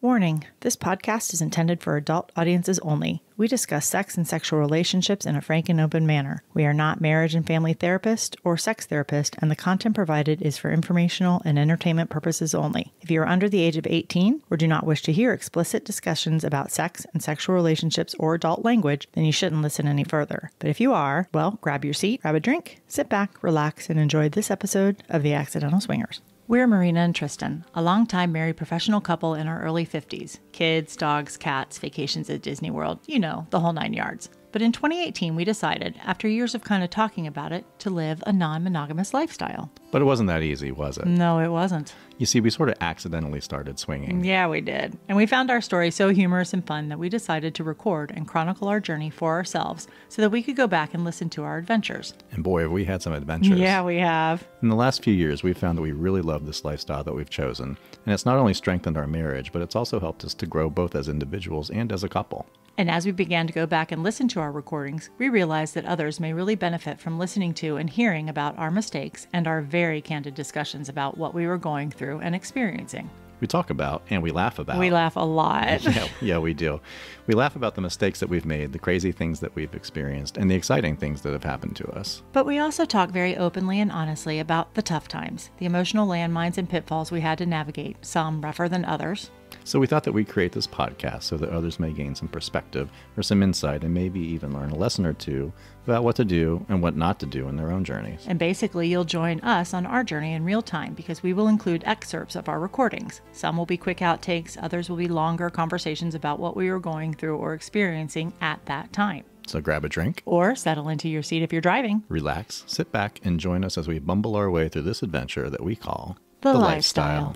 Warning, this podcast is intended for adult audiences only. We discuss sex and sexual relationships in a frank and open manner. We are not marriage and family therapists or sex therapists, and the content provided is for informational and entertainment purposes only. If you are under the age of 18 or do not wish to hear explicit discussions about sex and sexual relationships or adult language, then you shouldn't listen any further. But if you are, well, grab your seat, grab a drink, sit back, relax, and enjoy this episode of The Accidental Swingers. We're Myrina and Tristan, a longtime married professional couple in our early 50s. Kids, dogs, cats, vacations at Disney World, you know, the whole 9 yards. But in 2018, we decided, after years of kind of talking about it, to live a non-monogamous lifestyle. But it wasn't that easy, was it? No, it wasn't. You see, we sort of accidentally started swinging. Yeah, we did. And we found our story so humorous and fun that we decided to record and chronicle our journey for ourselves so that we could go back and listen to our adventures. And boy, have we had some adventures. Yeah, we have. In the last few years, we've found that we really love this lifestyle that we've chosen. And it's not only strengthened our marriage, but it's also helped us to grow both as individuals and as a couple. And as we began to go back and listen to our recordings, we realized that others may really benefit from listening to and hearing about our mistakes and our very candid discussions about what we were going through and experiencing. We talk about and we laugh about. We laugh a lot. Yeah, we do. We laugh about the mistakes that we've made, the crazy things that we've experienced, and the exciting things that have happened to us. But we also talk very openly and honestly about the tough times, the emotional landmines and pitfalls we had to navigate, some rougher than others. So we thought that we'd create this podcast so that others may gain some perspective or some insight and maybe even learn a lesson or two about what to do and what not to do in their own journeys. And basically, you'll join us on our journey in real time because we will include excerpts of our recordings. Some will be quick outtakes, others will be longer conversations about what we were going through or experiencing at that time. So grab a drink. Or settle into your seat if you're driving. Relax, sit back, and join us as we bumble our way through this adventure that we call The Lifestyle.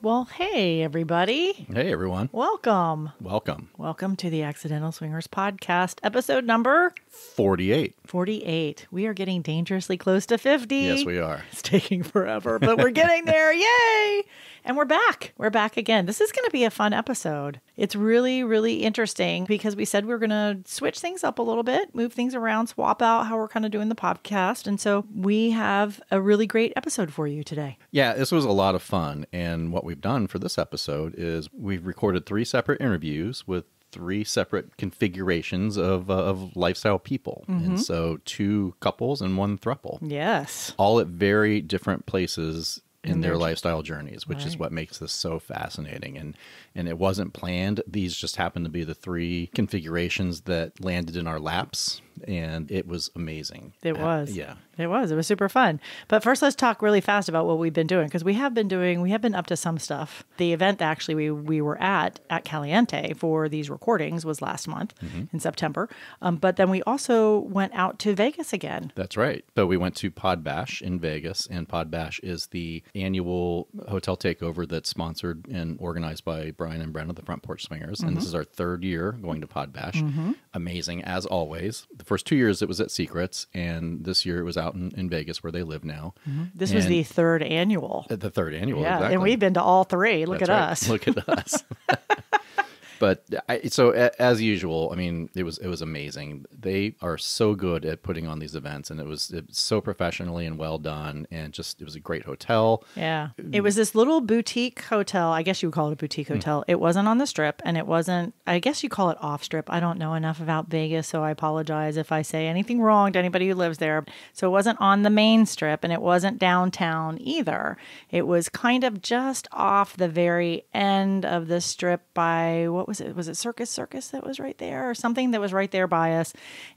Well, hey, everybody. Hey, everyone. Welcome. Welcome to the Accidental Swingers podcast, episode number 48. 48. We are getting dangerously close to 50. Yes, we are. It's taking forever, but we're getting there. Yay! And we're back. We're back again. This is going to be a fun episode. It's really, really interesting because we said we were going to switch things up a little bit, move things around, swap out how we're kind of doing the podcast. And so we have a really great episode for you today. Yeah, this was a lot of fun. And what we've done for this episode is we've recorded 3 separate interviews with 3 separate configurations of lifestyle people. Mm-hmm. And so 2 couples and 1 throuple. Yes. All at very different places in their lifestyle journeys, which is what makes this so fascinating. And it wasn't planned. These just happened to be the 3 configurations that landed in our laps, and it was amazing. It was. Yeah. It was. It was super fun. But first, let's talk really fast about what we've been doing, because we have been up to some stuff. The event that actually we were at Caliente for these recordings was last month in September. But then we also went out to Vegas again. That's right. So we went to Pod Bash in Vegas, and Pod Bash is the annual hotel takeover that's sponsored and organized by Brian and Brent of the Front Porch Swingers. And this is our 3rd year going to Pod Bash. Amazing, as always. The first 2 years it was at Secrets, and this year it was out in Vegas where they live now. This was the 3rd annual. The 3rd annual, yeah, exactly. And we've been to all 3. Look at us. Look at us. But so as usual, I mean, it was amazing. They are so good at putting on these events, and it was so professionally and well done, and it was a great hotel. Yeah, it was this little boutique hotel. I guess you would call it a boutique hotel. It wasn't on the Strip, and it wasn't. I guess you call it off Strip. I don't know enough about Vegas, so I apologize if I say anything wrong to anybody who lives there. So it wasn't on the main Strip, and it wasn't downtown either. It was kind of just off the very end of the Strip by what was it? Was it Circus that was right there, or something that was right there by us?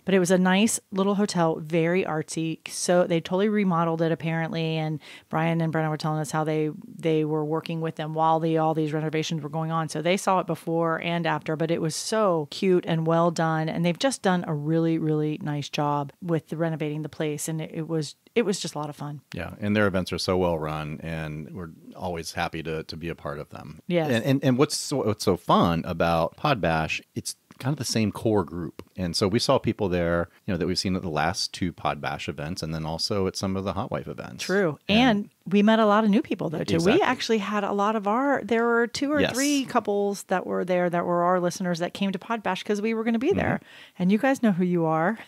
But it was a nice little hotel, very artsy. So they totally remodeled it apparently. And Brian and Brenna were telling us how they were working with them while all these renovations were going on. So they saw it before and after, but it was so cute and well done. And they've just done a really, really nice job with renovating the place. And it was just a lot of fun. Yeah, and their events are so well run, and we're always happy to be a part of them. Yes. And what's so fun about Pod Bash, it's kind of the same core group. And so we saw people there, that we've seen at the last 2 Pod Bash events, and then also at some of the Hot Wife events. True. And we met a lot of new people, though, too. Exactly. We actually had a lot of there were 2 or 3 couples that were there that were our listeners that came to Pod Bash because we were going to be there. And you guys know who you are.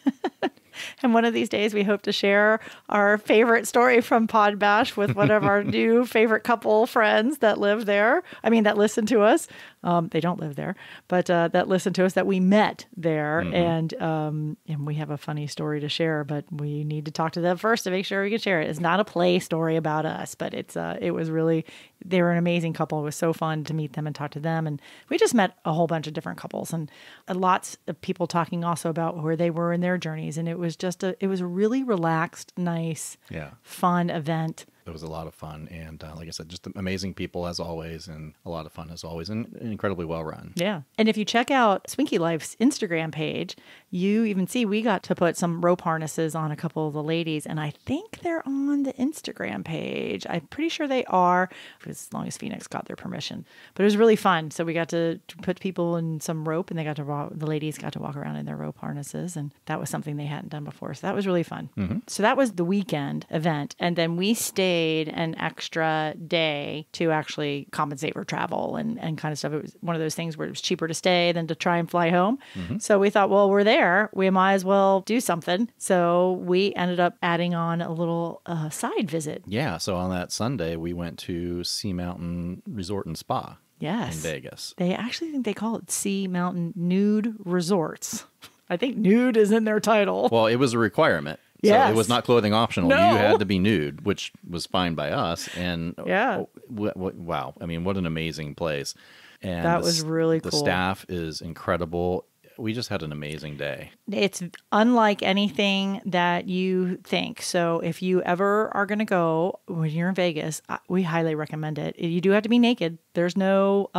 And one of these days, we hope to share our favorite story from Pod Bash with one of our new favorite couple friends that live there. I mean, that listen to us. They don't live there, but that listen to us that we met there. And we have a funny story to share, but we need to talk to them first to make sure we can share it. It's not a play story about us, but it was really, they were an amazing couple. It was so fun to meet them and talk to them. And we just met a whole bunch of different couples and lots of people talking also about where they were in their journeys. And it was just it was a really relaxed, nice, fun event. It was a lot of fun. And like I said, just amazing people as always, and a lot of fun as always, and incredibly well run. Yeah. And if you check out Swinky Life's Instagram page, you even see we got to put some rope harnesses on a couple of the ladies. And I think they're on the Instagram page. I'm pretty sure they are, as long as Phoenix got their permission. But it was really fun. So we got to put people in some rope, and the ladies got to walk around in their rope harnesses. And that was something they hadn't done before. So that was really fun. So that was the weekend event. And then we stayed an extra day to actually compensate for travel and kind of stuff. It was one of those things where it was cheaper to stay than to try and fly home. So we thought, well, we're there. We might as well do something. So we ended up adding on a little side visit. Yeah. So on that Sunday, we went to Sea Mountain Resort and Spa. Yes. In Vegas. They actually think they call it Sea Mountain Nude Resorts. I think nude is in their title. Well, it was a requirement. Yes. So it was not clothing optional. No. You had to be nude, which was fine by us. And wow. I mean, what an amazing place. And that was really cool. The staff is incredible. We just had an amazing day. It's unlike anything that you think. So if you ever are going to go when you're in Vegas, we highly recommend it. You do have to be naked. There's no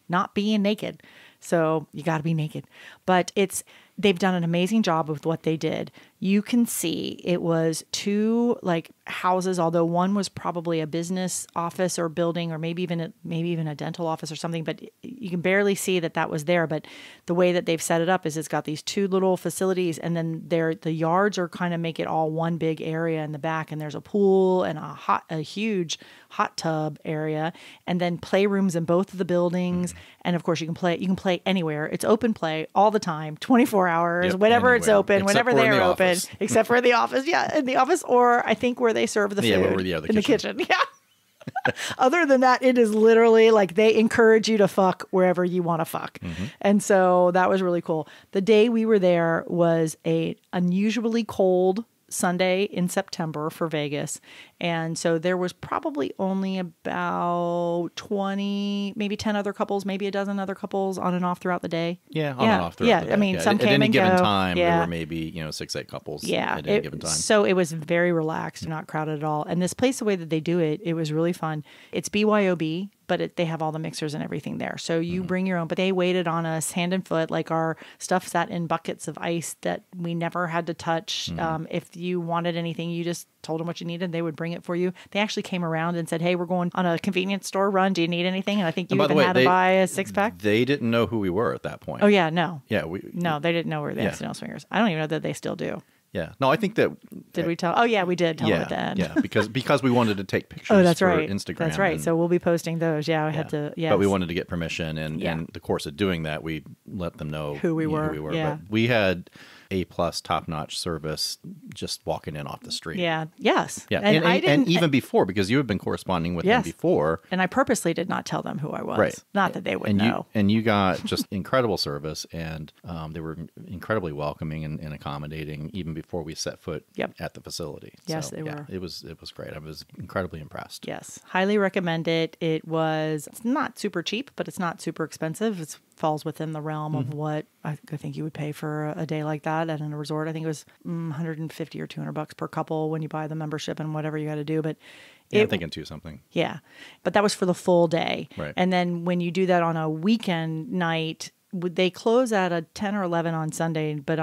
not being naked. So you got to be naked. But they've done an amazing job with what they did. You can see it was 2 houses, although one was probably a business office or building, or maybe even a dental office or something. But you can barely see that was there. But the way that they've set it up is it's got these 2 little facilities, and then the yards are kind of make it all one big area in the back. And there's a pool and a huge hot tub area, and then playrooms in both of the buildings. And of course, you can play anywhere. It's open play all the time, 24 hours, whenever anywhere. It's open, Except whenever they're open. Office. Except for the office. Yeah, in the office, or I think where they serve the food. In the kitchen. Yeah. Other than that, it is literally they encourage you to fuck wherever you want to fuck. And so that was really cool. The day we were there was a unusually cold Sunday in September for Vegas. And so there was probably only about 20, maybe 10 other couples, maybe a dozen other couples on and off throughout the day. Yeah, on and off throughout the day. I mean, some came and go. At any given time, there were maybe, 6-8 couples at any given time. So it was very relaxed, not crowded at all. And this place, the way that they do it, it was really fun. It's BYOB, but they have all the mixers and everything there. So you bring your own, but they waited on us hand and foot. Our stuff sat in buckets of ice that we never had to touch. If you wanted anything, you just told them what you needed. They would bring it for you. They actually came around and said, hey, we're going on a convenience store run. Do you need anything? And I think you even had to buy a 6-pack. They didn't know who we were at that point. Oh, yeah, no. Yeah, no, they didn't know we were the Accidental Swingers. I don't even know that they still do. Yeah. No, I think that... Did we tell? Oh, yeah, we did tell them at the end. Yeah, because we wanted to take pictures for Instagram. That's right. So we'll be posting those. Yeah, we had to... Yes. But we wanted to get permission, and the course of doing that, we let them know who we were. Yeah. But we had A-plus top-notch service just walking in off the street. Yeah. Yes. Yeah. And even before, because you had been corresponding with them before. And I purposely did not tell them who I was. Right. Not that they would know. And you got just incredible service, and they were incredibly welcoming and accommodating even before we set foot at the facility. Yes, they were. It was great. I was incredibly impressed. Yes. Highly recommend it. It's not super cheap, but it's not super expensive. It falls within the realm of what I think you would pay for a day like that at a resort. I think it was $150 or $200 per couple when you buy the membership and whatever you got to do. But I'm thinking two something. Yeah. But that was for the full day. Right. And then when you do that on a weekend night, they close at a 10 or 11 on Sunday, but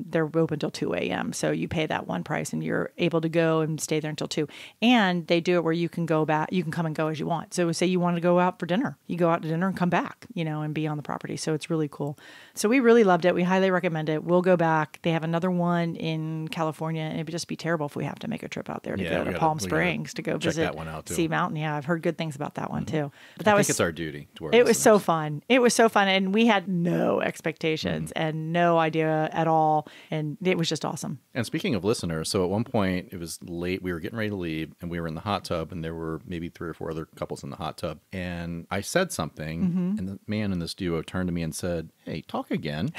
they're open till 2 a.m. So you pay that one price and you're able to go and stay there until 2. And they do it where you can go back, you can come and go as you want. So say you want to go out for dinner, you go out to dinner and come back, and be on the property. So it's really cool. So we really loved it. We highly recommend it. We'll go back. They have another one in California, and it would just be terrible if we have to make a trip out there to go to Palm Springs to go visit that one out too. Sea Mountain. Yeah, I've heard good things about that one too. But I think it's our duty to our It was so fun. It was so fun, and we had no expectations and no idea at all, and it was just awesome. And speaking of listeners, so at one point it was late. We were getting ready to leave, and we were in the hot tub, and there were maybe 3 or 4 other couples in the hot tub. And I said something, and the man in this duo turned to me and said, "Hey, talk again."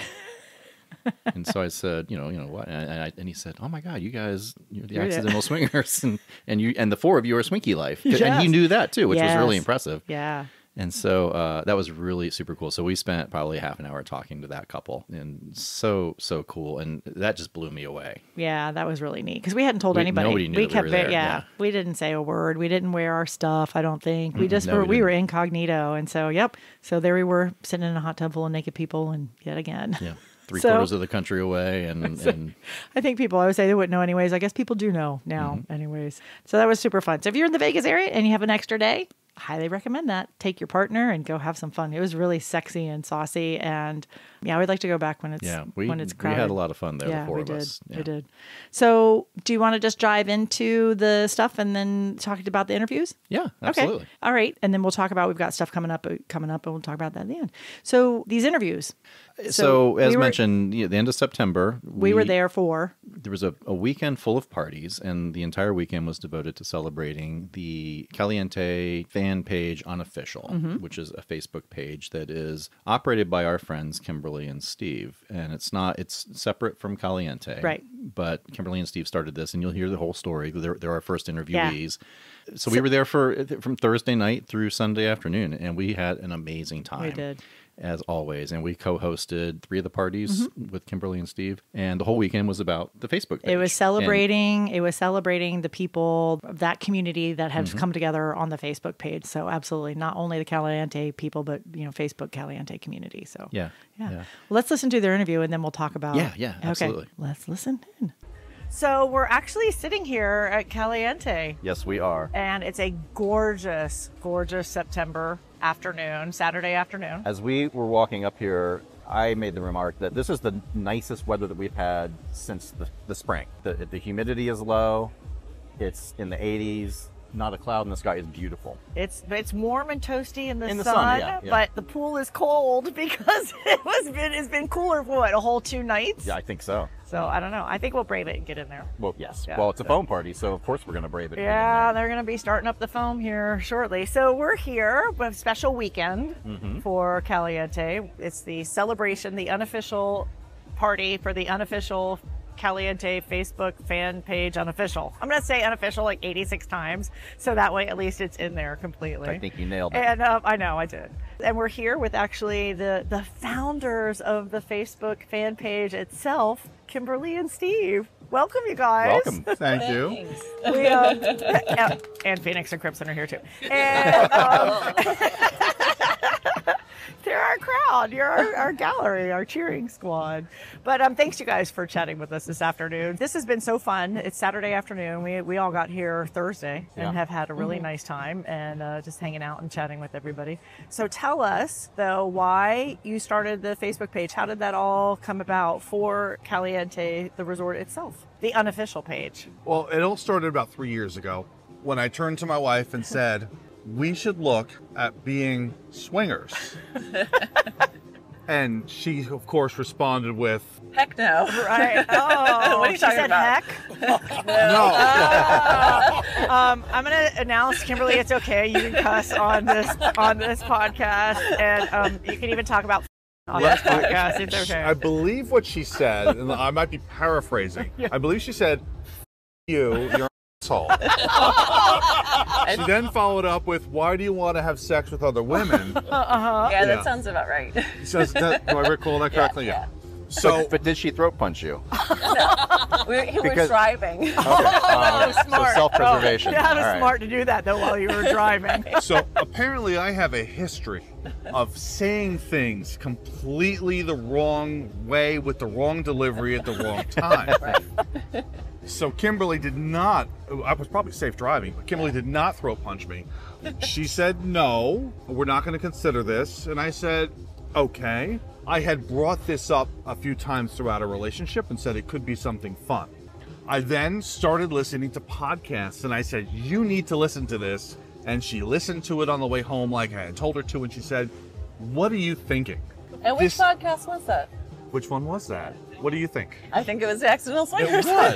And so I said, what? And he said, "Oh my God, you guys, you're the accidental swingers, and the 4 of you are Swinky Life." Yes. And he knew that too, which was really impressive. Yeah. And so that was really super cool. So we spent probably half an hour talking to that couple, and so cool. And that just blew me away. Yeah, that was really neat because we hadn't told anybody. Nobody knew we were there. Yeah, we didn't say a word. We didn't wear our stuff. I don't think we just we were incognito. And so so there we were sitting in a hot tub full of naked people, and yet again. Yeah. 3/4 of the country away, and I think people, I would say they wouldn't know anyways. I guess people do know now anyways. So that was super fun. So if you're in the Vegas area and you have an extra day, highly recommend that. Take your partner and go have some fun. It was really sexy and saucy, and I would like to go back when it's when it's crowded. We had a lot of fun there. Yeah, the 4 we of did. us. Yeah. We did. So, do you want to just dive into the stuff and then talk about the interviews? Yeah, absolutely. Okay. All right, and then we'll talk about we've got stuff coming up, and we'll talk about that at the end. So these interviews. So as mentioned, the end of September, we were there for. There was a weekend full of parties, and the entire weekend was devoted to celebrating the Caliente fan page Unofficial, which is a Facebook page that is operated by our friends Kimberly and Steve, and it's separate from Caliente, right? But Kimberly and Steve started this, and you'll hear the whole story. They're our first interviewees. Yeah. So we were there from Thursday night through Sunday afternoon, and we had an amazing time. We did. As always, and we co-hosted 3 of the parties with Kimberly and Steve, and the whole weekend was about the Facebook page. It was celebrating the people of that community that had come together on the Facebook page. So absolutely, not only the Caliente people, but Facebook Caliente community. So yeah. Well, let's listen to their interview, and then we'll talk about. Yeah, absolutely. Okay, let's listen in. So we're actually sitting here at Caliente. Yes, we are. And it's a gorgeous, gorgeous September afternoon, Saturday afternoon. As we were walking up here, I made the remark that this is the nicest weather that we've had since the spring. The humidity is low. It's in the 80s. Not a cloud in the sky. Is beautiful. It's warm and toasty in the sun, yeah. But the pool is cold because it's been cooler for a whole 2 nights. Yeah, I think so. So I don't know. I think we'll brave it and get in there. Well, yes. Yeah. Well, it's a foam party, so of course we're going to brave it. Yeah, they're going to be starting up the foam here shortly. So we're here with a special weekend for Caliente. It's the celebration, the unofficial party for the unofficial Caliente Facebook fan page Unofficial. I'm going to say unofficial like 86 times, so that way at least it's in there completely. I think you nailed it. And I know I did. And we're here with actually the founders of the Facebook fan page itself, Kimberly and Steve. Welcome, you guys. Welcome. Thank you. We, and Phoenix and Crimson are here too. And they're our crowd. You're our gallery, our cheering squad. But thanks you guys for chatting with us this afternoon. This has been so fun. It's Saturday afternoon. We all got here Thursday and have had a really nice time and just hanging out and chatting with everybody. So tell us, though, why you started the Facebook page. How did that all come about for Caliente, the resort itself, the unofficial page? Well, it all started about 3 years ago when I turned to my wife and said, we should look at being swingers. And she, of course, responded with, heck no. Right. Oh, what are you talking about? Heck? No. I'm going to announce, Kimberly, it's okay. You can cuss on this podcast, and you can even talk about on this podcast. It's okay. I believe what she said, and I might be paraphrasing. I believe she said, you're an asshole. She then followed up with, why do you want to have sex with other women? Yeah, that sounds about right. Says that, do I recall that correctly? Yeah. So, but did she throat punch you? He was driving. Okay. So Smart. self-preservation. Yeah, it was All right. smart to do that though while you were driving. So apparently I have a history of saying things completely the wrong way with the wrong delivery at the wrong time. Right. So Kimberly did not, I was probably safe driving, but Kimberly did not throat punch me. She said, no, we're not going to consider this. And I said, okay. I had brought this up a few times throughout our relationship and said it could be something fun. I then started listening to podcasts and I said, you need to listen to this. And she listened to it on the way home like I had told her to, and she said, what are you thinking? And which podcast was that? Which one was that? What do you think? I think it was the Accidental It Swingers. was.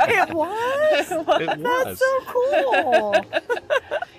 It was? It was. That's so cool.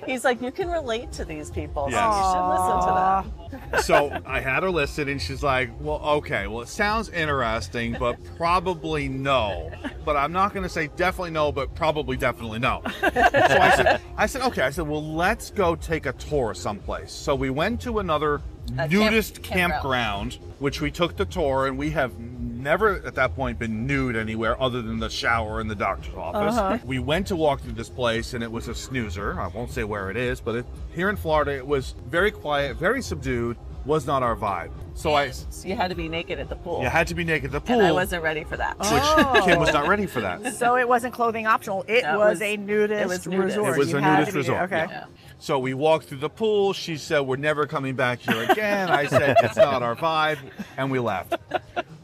He's like, you can relate to these people, Yes. so you should listen to them. So I had her listen, and she's like, well, okay, well, it sounds interesting, but probably no. But I'm not going to say definitely no, but probably definitely no. So I said, okay. I said, well, let's go take a tour someplace. So we went to another nudist campground, which we took the tour, and we have never at that point been nude anywhere other than the shower in the doctor's office. We went to walk through this place, and it was a snoozer. I won't say where it is, but here in Florida, it was very quiet, very subdued, was not our vibe. So You had to be naked at the pool. you had to be naked at the pool, And I wasn't ready for that. which Kim was not ready for that. So it wasn't clothing optional. It No, was a nudist resort. It was You a had nudist to be- resort, Okay. Yeah. So we walked through the pool. She said, we're never coming back here again. I said, it's not our vibe. And we left.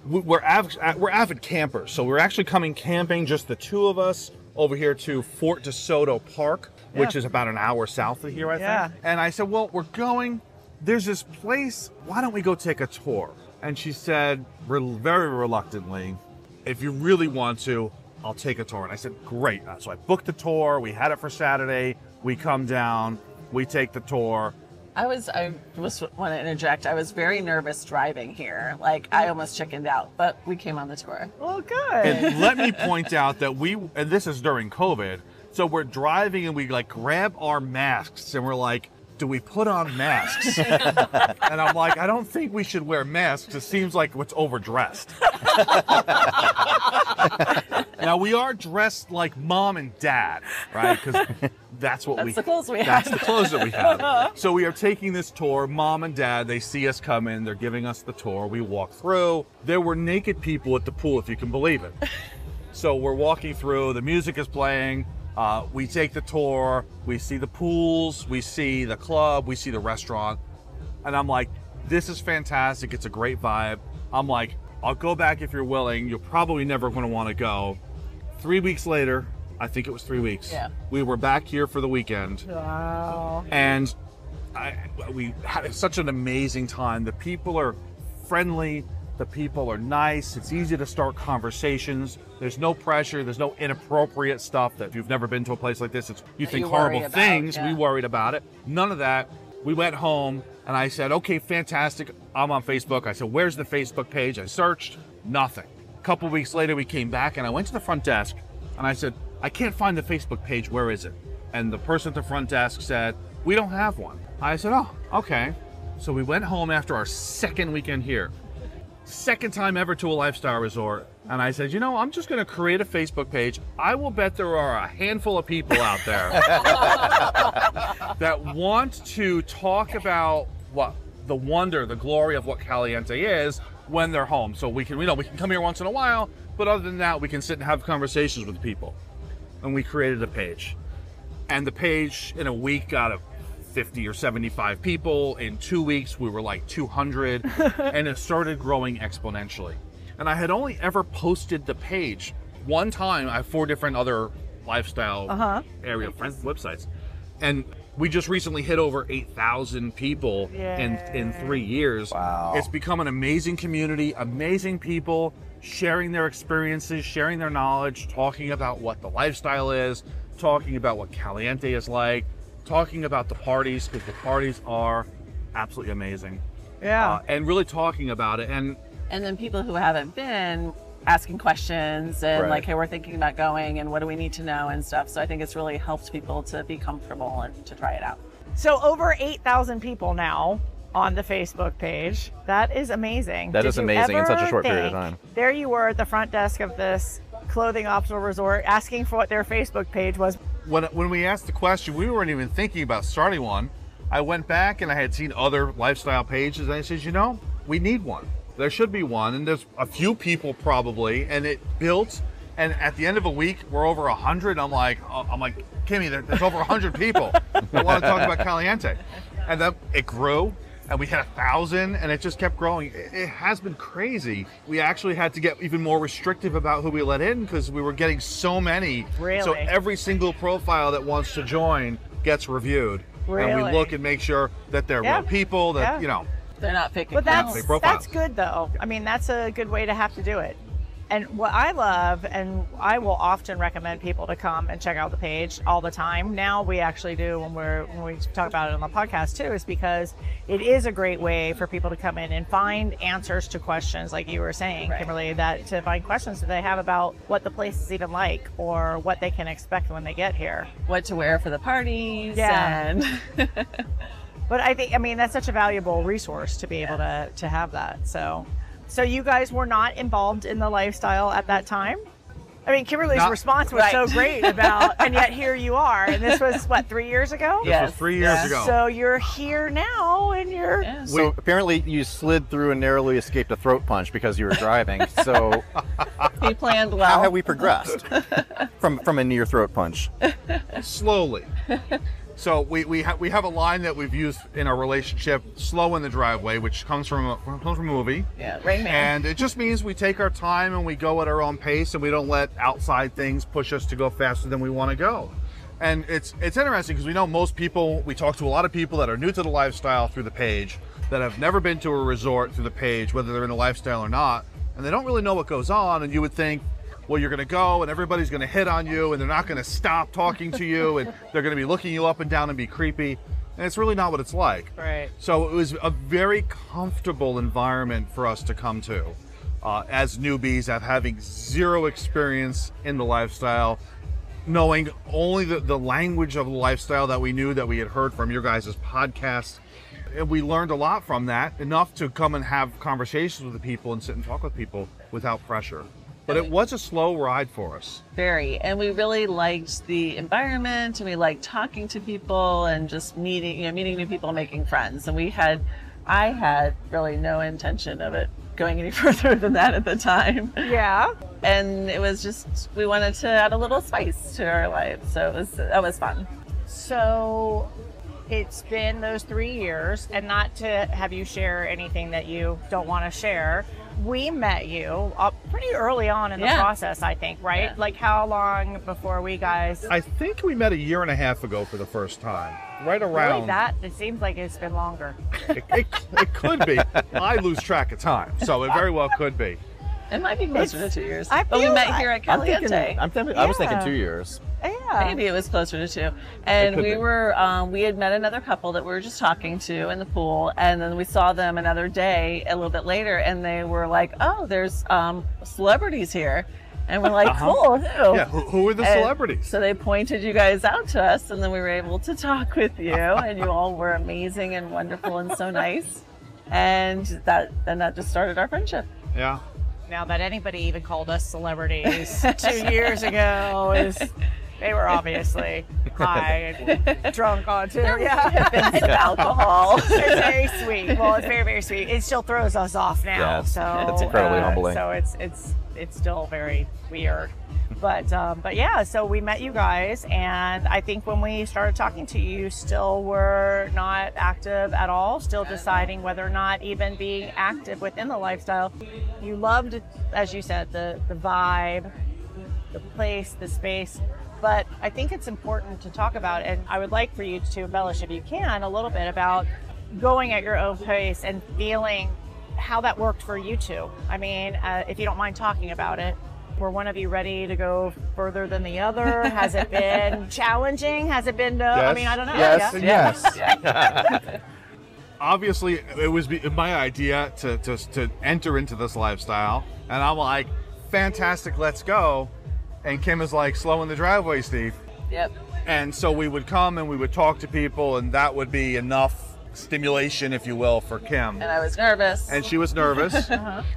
We're avid campers. So we're actually coming camping, just the two of us, over here to Fort DeSoto Park, which is about an hour south of here, I think. Yeah. And I said, well, we're going. There's this place. Why don't we go take a tour? And she said, very reluctantly, if you really want to, I'll take a tour. And I said, great. So I booked the tour. We had it for Saturday. We come down. We take the tour. I want to interject. I was very nervous driving here. Like, I almost chickened out, but we came on the tour. Well, good. And let me point out that and this is during COVID, so we're driving and we like grab our masks and we're like, do we put on masks? And I'm like, I don't think we should wear masks. It seems like it's overdressed. Now we are dressed like mom and dad, right? Because that's the clothes we That's have. the clothes that we have. So we are taking this tour. Mom and dad, they see us come in. They're giving us the tour. We walk through. There were naked people at the pool, if you can believe it. So we're walking through. The music is playing. We take the tour. We see the pools. We see the club. We see the restaurant. And I'm like, this is fantastic. It's a great vibe. I'm like, I'll go back if you're willing. You're probably never going to want to go. 3 weeks later, I think it was 3 weeks. Yeah. We were back here for the weekend. Wow. And we had such an amazing time. The people are friendly. The people are nice. It's easy to start conversations. There's no pressure. There's no inappropriate stuff that if you've never been to a place like this, you think horrible things. Yeah. We worried about it. None of that. We went home and I said, okay, fantastic. I'm on Facebook. I said, where's the Facebook page? I searched, nothing. A couple weeks later, we came back and I went to the front desk and I said, I can't find the Facebook page. Where is it? And the person at the front desk said, we don't have one. I said, oh, okay. So we went home after our second weekend here. Second time ever to a lifestyle resort. And I said, I'm just going to create a Facebook page. I will bet there are a handful of people out there that want to talk about what the wonder, the glory of what Caliente is when they're home. So we can, we can come here once in a while, but other than that, we can sit and have conversations with people. And we created a page. And the page in a week got 50 or 75 people. In 2 weeks, we were like 200, and it started growing exponentially. And I had only ever posted the page one time. I have 4 different other lifestyle area friends websites, and we just recently hit over 8,000 people in 3 years. Wow. It's become an amazing community, amazing people sharing their experiences, sharing their knowledge, talking about what the lifestyle is, talking about what Caliente is like, talking about the parties, because the parties are absolutely amazing. Yeah. And really talking about it. And then people who haven't been asking questions and Right. like, hey, we're thinking about going and what do we need to know and stuff. So I think it's really helped people to be comfortable and to try it out. So over 8,000 people now on the Facebook page. That is amazing. That Did is you amazing in such a ever short period of think time. There you were at the front desk of this clothing optional resort, asking for what their Facebook page was. When we asked the question, we weren't even thinking about starting one. I went back and I had seen other lifestyle pages, and I said, you know, we need one. There should be one, and there's a few people probably, and it built. And at the end of a week, we're over 100. I'm like, Kimmy, there's over 100 people that want to talk about Caliente. And then it grew, and we had 1,000, and it just kept growing. It has been crazy. We actually had to get even more restrictive about who we let in because we were getting so many. Really? So every single profile that wants to join gets reviewed. Really? And we look and make sure that they're real people, that, you know. They're not picking. But that's profiles. good though. I mean, that's a good way to have to do it. And what I love, and I will often recommend people to come and check out the page all the time. Now we actually do when we talk about it on the podcast too, is because it is a great way for people to come in and find answers to questions, like you were saying, Right. Kimberly, that to find questions that they have about what the place is even like or what they can expect when they get here. What to wear for the parties. Yeah. And But I mean, that's such a valuable resource to be able to have that. So you guys were not involved in the lifestyle at that time? I mean, Kimberly's response was so great about, and yet here you are. And this was, what, 3 years ago? This was 3 years ago. So you're here now, and you're... Yeah. So apparently you slid through and narrowly escaped a throat punch because you were driving. So he planned well. how have we progressed from a near throat punch? Slowly. So we have a line that we've used in our relationship, slow in the driveway, which comes from a movie. Yeah, Rain Man. And it just means we take our time and we go at our own pace and we don't let outside things push us to go faster than we want to go. And it's interesting because we know most people, we talk to a lot of people that are new to the lifestyle through the page, that have never been to a resort through the page, whether they're in a lifestyle or not, and they don't really know what goes on. And you would think, well, you're going to go and everybody's going to hit on you and they're not going to stop talking to you and they're going to be looking you up and down and be creepy. And it's really not what it's like. Right. So it was a very comfortable environment for us to come to as newbies, at having zero experience in the lifestyle, knowing only the language of the lifestyle that we knew, that we had heard from your guys' podcast. And we learned a lot from that, enough to come and have conversations with the people and sit and talk with people without pressure. But it was a slow ride for us. Very. And we really liked the environment, and we liked talking to people and just meeting new people, making friends. And I had really no intention of it going any further than that at the time. Yeah. And it was just, we wanted to add a little spice to our life. So that was fun. So it's been those 3 years, and not to have you share anything that you don't want to share. We met you pretty early on in the process, I think, right? Yeah. Like how long before we guys... I think we met a year and a half ago for the first time. Right around... Really it seems like it's been longer. It could be. I lose track of time, so it very well could be. It might be closer to 2 years. I But we feel met here at Caliente. I was thinking 2 years. Yeah. Maybe it was closer to 2. And we had met another couple that we were just talking to in the pool, and then we saw them another day a little bit later, and they were like, oh, there's celebrities here. And we're like, cool, who? Yeah, who are the celebrities? So they pointed you guys out to us, and then we were able to talk with you, and you all were amazing and wonderful and so nice. And that just started our friendship. Yeah. Now that anybody even called us celebrities 2 years ago, they were obviously high and drunk on too. And alcohol. It's very sweet. Well, it's very, very sweet. It still throws us off now. Yes, so it's incredibly humbling. So it's still very weird. But yeah, so we met you guys, and I think when we started talking to you, you still were not active at all, still deciding whether or not even being active within the lifestyle. You loved, as you said, the vibe, the place, the space. But I think it's important to talk about, and I would like for you to embellish, if you can, a little bit about going at your own pace and feeling how that worked for you two. I mean, if you don't mind talking about it. Were one of you ready to go further than the other? Has it been challenging? Has it been, Yes. I mean, I don't know. Yes. Obviously, it was my idea to enter into this lifestyle. And I'm like, fantastic, let's go. And Kim is like, slow in the driveway, Steve. Yep. And so we would come and we would talk to people, and that would be enough stimulation, if you will, for Kim. And I was nervous. And she was nervous.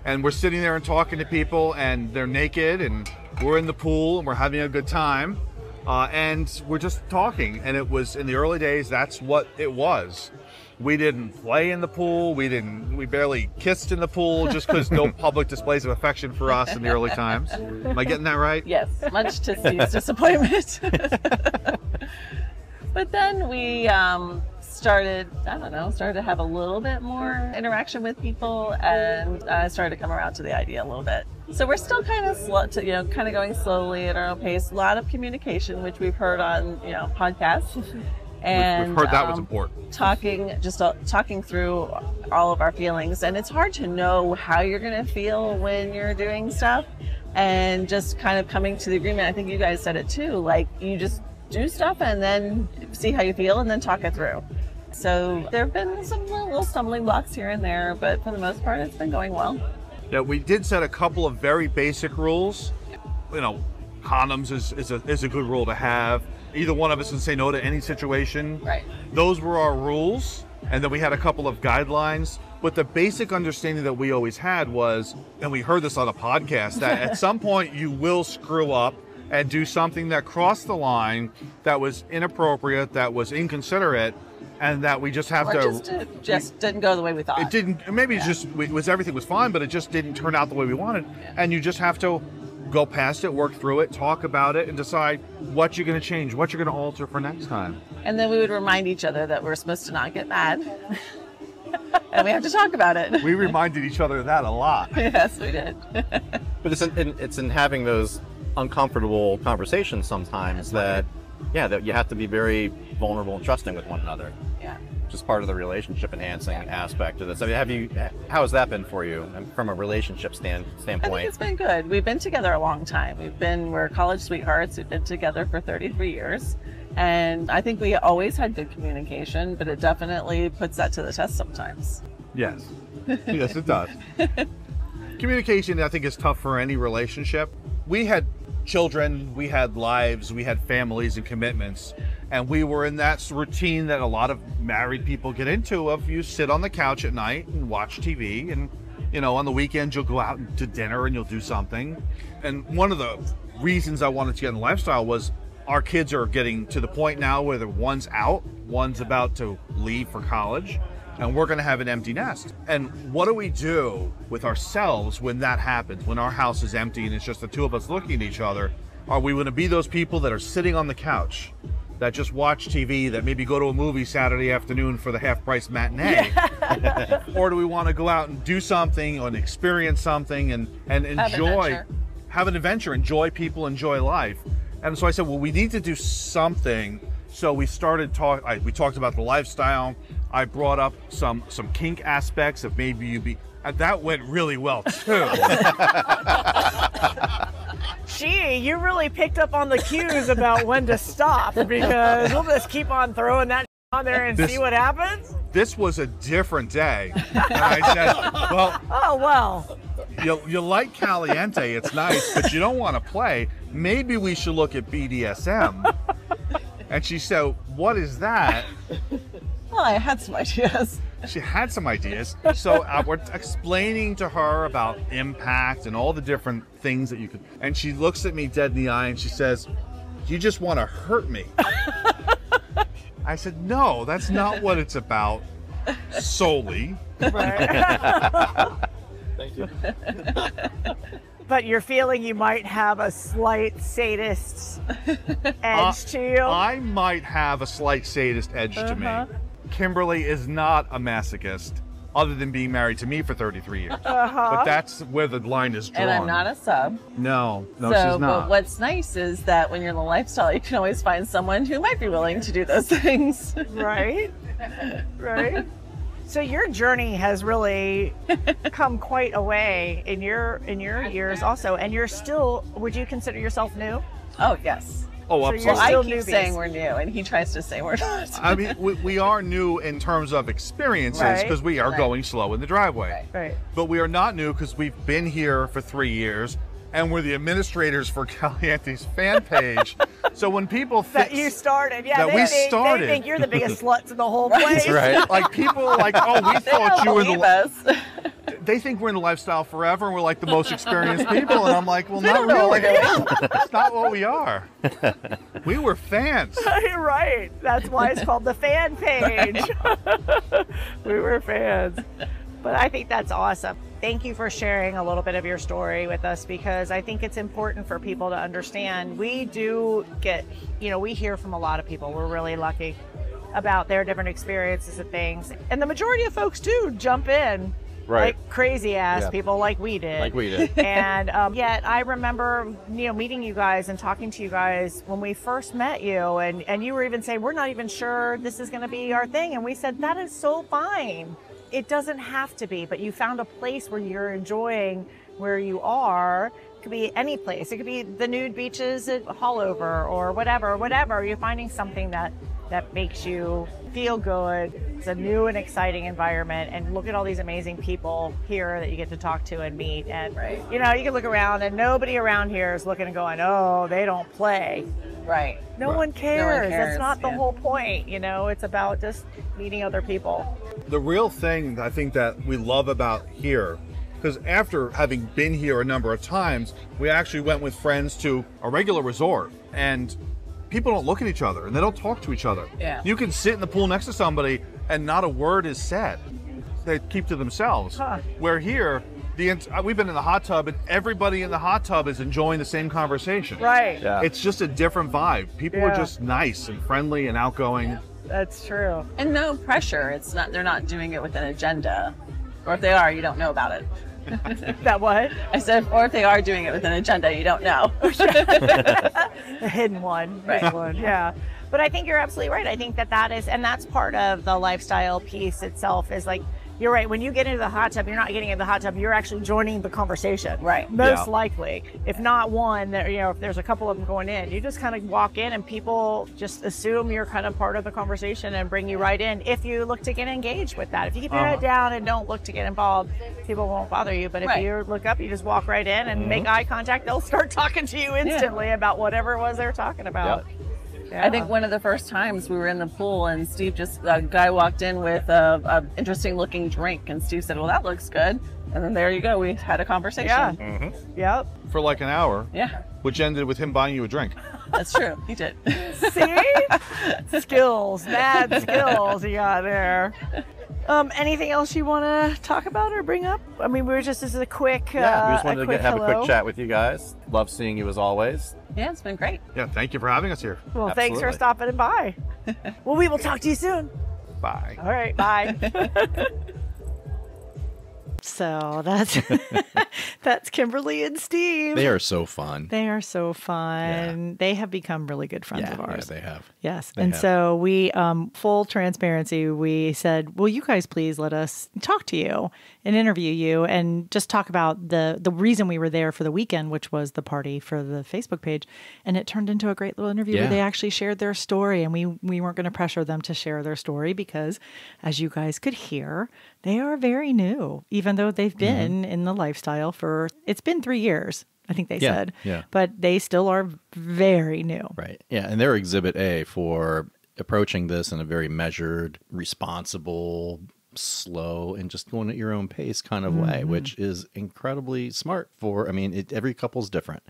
And we're sitting there and talking to people, and they're naked, and we're in the pool and we're having a good time, and we're just talking. And it was, in the early days, that's what it was. We didn't play in the pool. We barely kissed in the pool, just because no public displays of affection for us in the early times. Am I getting that right? Yes, much to Steve's disappointment. But then we started to have a little bit more interaction with people, and I started to come around to the idea a little bit. So we're still kind of slow, kind of going slowly at our own pace. A lot of communication, which we've heard on, podcasts. And we've heard that was important. Talking through all of our feelings, and it's hard to know how you're going to feel when you're doing stuff, and just kind of coming to the agreement. I think you guys said it too. Like, you just do stuff and then see how you feel, and then talk it through. So there have been some little stumbling blocks here and there, but for the most part, it's been going well. Yeah, we did set a couple of very basic rules. Condoms is a good rule to have. Either one of us can say no to any situation. Right. Those were our rules. And then we had a couple of guidelines. But the basic understanding that we always had was, and we heard this on a podcast, that at some point you will screw up and do something that crossed the line, that was inappropriate, that was inconsiderate, and that we just have just didn't go the way we thought. It didn't. Maybe everything was fine, but it just didn't turn out the way we wanted. Yeah. And you just have to go past it, work through it, talk about it, and decide what you're going to change, what you're going to alter for next time. And then we would remind each other that we're supposed to not get mad. And we have to talk about it. We reminded each other of that a lot. Yes, we did. But it's in having those uncomfortable conversations sometimes that you have to be very vulnerable and trusting with one another. Yeah. Just part of the relationship enhancing aspect of this. I mean, how has that been for you from a relationship standpoint? I think it's been good. We've been together a long time. We're college sweethearts. We've been together for 33 years. And I think we always had good communication, but it definitely puts that to the test sometimes. Yes. Yes, it does. Communication, I think, is tough for any relationship. We had children, we had lives, we had families and commitments. And we were in that routine that a lot of married people get into, of you sit on the couch at night and watch TV, and on the weekends you'll go out to dinner and you'll do something. And one of the reasons I wanted to get in the lifestyle was our kids are getting to the point now where one's out, one's about to leave for college, and we're going to have an empty nest. And what do we do with ourselves when that happens, when our house is empty and it's just the two of us looking at each other? Are we going to be those people that are sitting on the couch, that just watch TV, that maybe go to a movie Saturday afternoon for the half-price matinee? Yeah. Or do we want to go out and do something and experience something and have an adventure, enjoy people, enjoy life? And so I said, well, we need to do something. So we started we talked about the lifestyle. I brought up some kink aspects of maybe and that went really well too. Gee, you really picked up on the cues about when to stop, because we'll just keep on throwing that on there and see what happens. This was a different day. And I said, well, you like caliente, it's nice, but you don't want to play. Maybe we should look at BDSM. And she said, what is that? Well, I had some ideas. She had some ideas. So we're explaining to her about impact and all the different things that you could. And she looks at me dead in the eye and she says, you just want to hurt me. I said, no, that's not what it's about solely. Right. Thank you. But you're feeling you might have a slight sadist edge to you? I might have a slight sadist edge to me. Kimberly is not a masochist, other than being married to me for 33 years. But that's where the line is drawn. And I'm not a sub. No, she's not. But what's nice is that when you're in the lifestyle, you can always find someone who might be willing to do those things. Right? Right? So your journey has really come quite a way in your years also, and you're still, would you consider yourself new? Oh, yes. Oh, so absolutely. I keep saying we're new, and he tries to say we're not. I mean, we are new in terms of experiences, because we are going slow in the driveway. Right. But we are not new because we've been here for 3 years, and we're the administrators for Caliente's fan page. So when people think that you started, they think you're the biggest sluts in the whole place. Right. Like people are like, oh, we thought you were the. they think we're in the lifestyle forever and we're like the most experienced people. And I'm like, well, not really. It's not what we are. We were fans. You're right. That's why it's called the fan page. We were fans. But I think that's awesome. Thank you for sharing a little bit of your story with us, because I think it's important for people to understand. We do get, we hear from a lot of people. We're really lucky about their different experiences and things. And the majority of folks do jump in like crazy ass people like we did. And yet I remember, meeting you guys and talking to you guys when we first met you, and you were even saying, we're not even sure this is going to be our thing. And we said, that is so fine. It doesn't have to be, but you found a place where you're enjoying where you are. It could be any place. It could be the nude beaches at Hallover or whatever. You're finding something that makes you feel good. It's a new and exciting environment, and look at all these amazing people here that you get to talk to and meet. And you can look around and nobody around here is looking and going, oh, they don't play. Right. No one cares. No one cares. That's not the whole point. It's about just meeting other people. The real thing I think that we love about here, because after having been here a number of times, we actually went with friends to a regular resort, and people don't look at each other and they don't talk to each other. Yeah. You can sit in the pool next to somebody and not a word is said. They keep to themselves. Where here, we've been in the hot tub and everybody in the hot tub is enjoying the same conversation. Right. Yeah. It's just a different vibe. People are just nice and friendly and outgoing. That's true. And no pressure. It's not. They're not doing it with an agenda, or if they are, you don't know about it. That what? I said, or if they are doing it with an agenda, you don't know. The hidden one. Right. This one. Yeah. But I think you're absolutely right. I think that is, and that's part of the lifestyle piece itself, is like, you're right. When you get into the hot tub, you're not getting into the hot tub. You're actually joining the conversation. Right. Most likely. If not one, if there's a couple of them going in, you just kind of walk in and people just assume you're kind of part of the conversation and bring you right in if you look to get engaged with that. If you keep your head down and don't look to get involved, people won't bother you. But if you look up, you just walk right in and make eye contact, they'll start talking to you instantly about whatever it was they're talking about. Yep. Yeah. I think one of the first times we were in the pool and a guy walked in with a interesting looking drink, and Steve said, well, that looks good. And then there you go. We had a conversation. Yeah. Yep. For like an hour. Yeah. Which ended with him buying you a drink. That's true. He did. See? Skills. Mad skills you got there. Anything else you want to talk about or bring up? I mean, this is a quick we just wanted to have a hello. quick chat with you guys. Love seeing you as always. Yeah, it's been great. Yeah, thank you for having us here. Well, thanks for stopping by. Well, we will talk to you soon. Bye. All right, bye. So that's Kimberly and Steve. They are so fun. They are so fun. Yeah. They have become really good friends of ours. Yeah, they have. Yes. They and have. so we, full transparency, we said, will you guys please let us talk to you and interview you and just talk about the reason we were there for the weekend, which was the party for the Facebook page. And it turned into a great little interview where they actually shared their story, and we weren't going to pressure them to share their story because, as you guys could hear, they are very new, even though they've been in the lifestyle it's been 3 years, I think they said. Yeah. But they still are very new. Right. Yeah. And they're Exhibit A for approaching this in a very measured, responsible, slow, and just going at your own pace kind of way, which is incredibly smart every couple's different.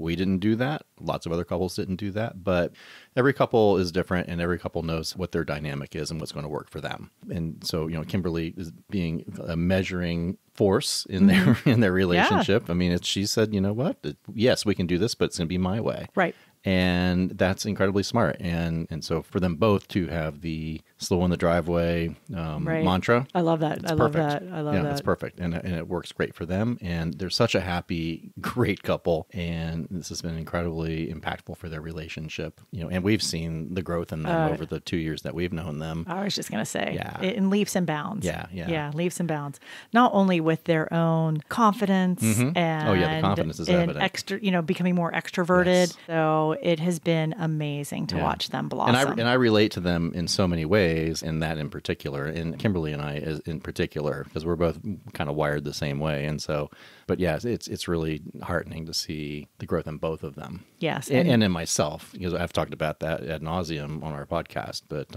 We didn't do that. Lots of other couples didn't do that, but every couple is different and every couple knows what their dynamic is and what's going to work for them. And so, Kimberly is being a measuring force in their relationship. Yeah. I mean, she said, you know what? Yes, we can do this, but it's going to be my way. Right. And that's incredibly smart. And so for them both to have the slow in the driveway mantra. I love that. I love that. It's perfect. And it works great for them. And they're such a happy, great couple. And this has been incredibly impactful for their relationship. And we've seen the growth in them over the 2 years that we've known them. I was just going to say, in leaps and bounds. Yeah, leaps and bounds. Not only with their own confidence and the confidence is evident. Becoming more extroverted. Yes. So it has been amazing to watch them blossom. And I relate to them in so many ways, and that in particular, and Kimberly and I in particular, because we're both kind of wired the same way. And so, but yeah, it's really heartening to see the growth in both of them. Yes. And in myself, because I've talked about that ad nauseum on our podcast, but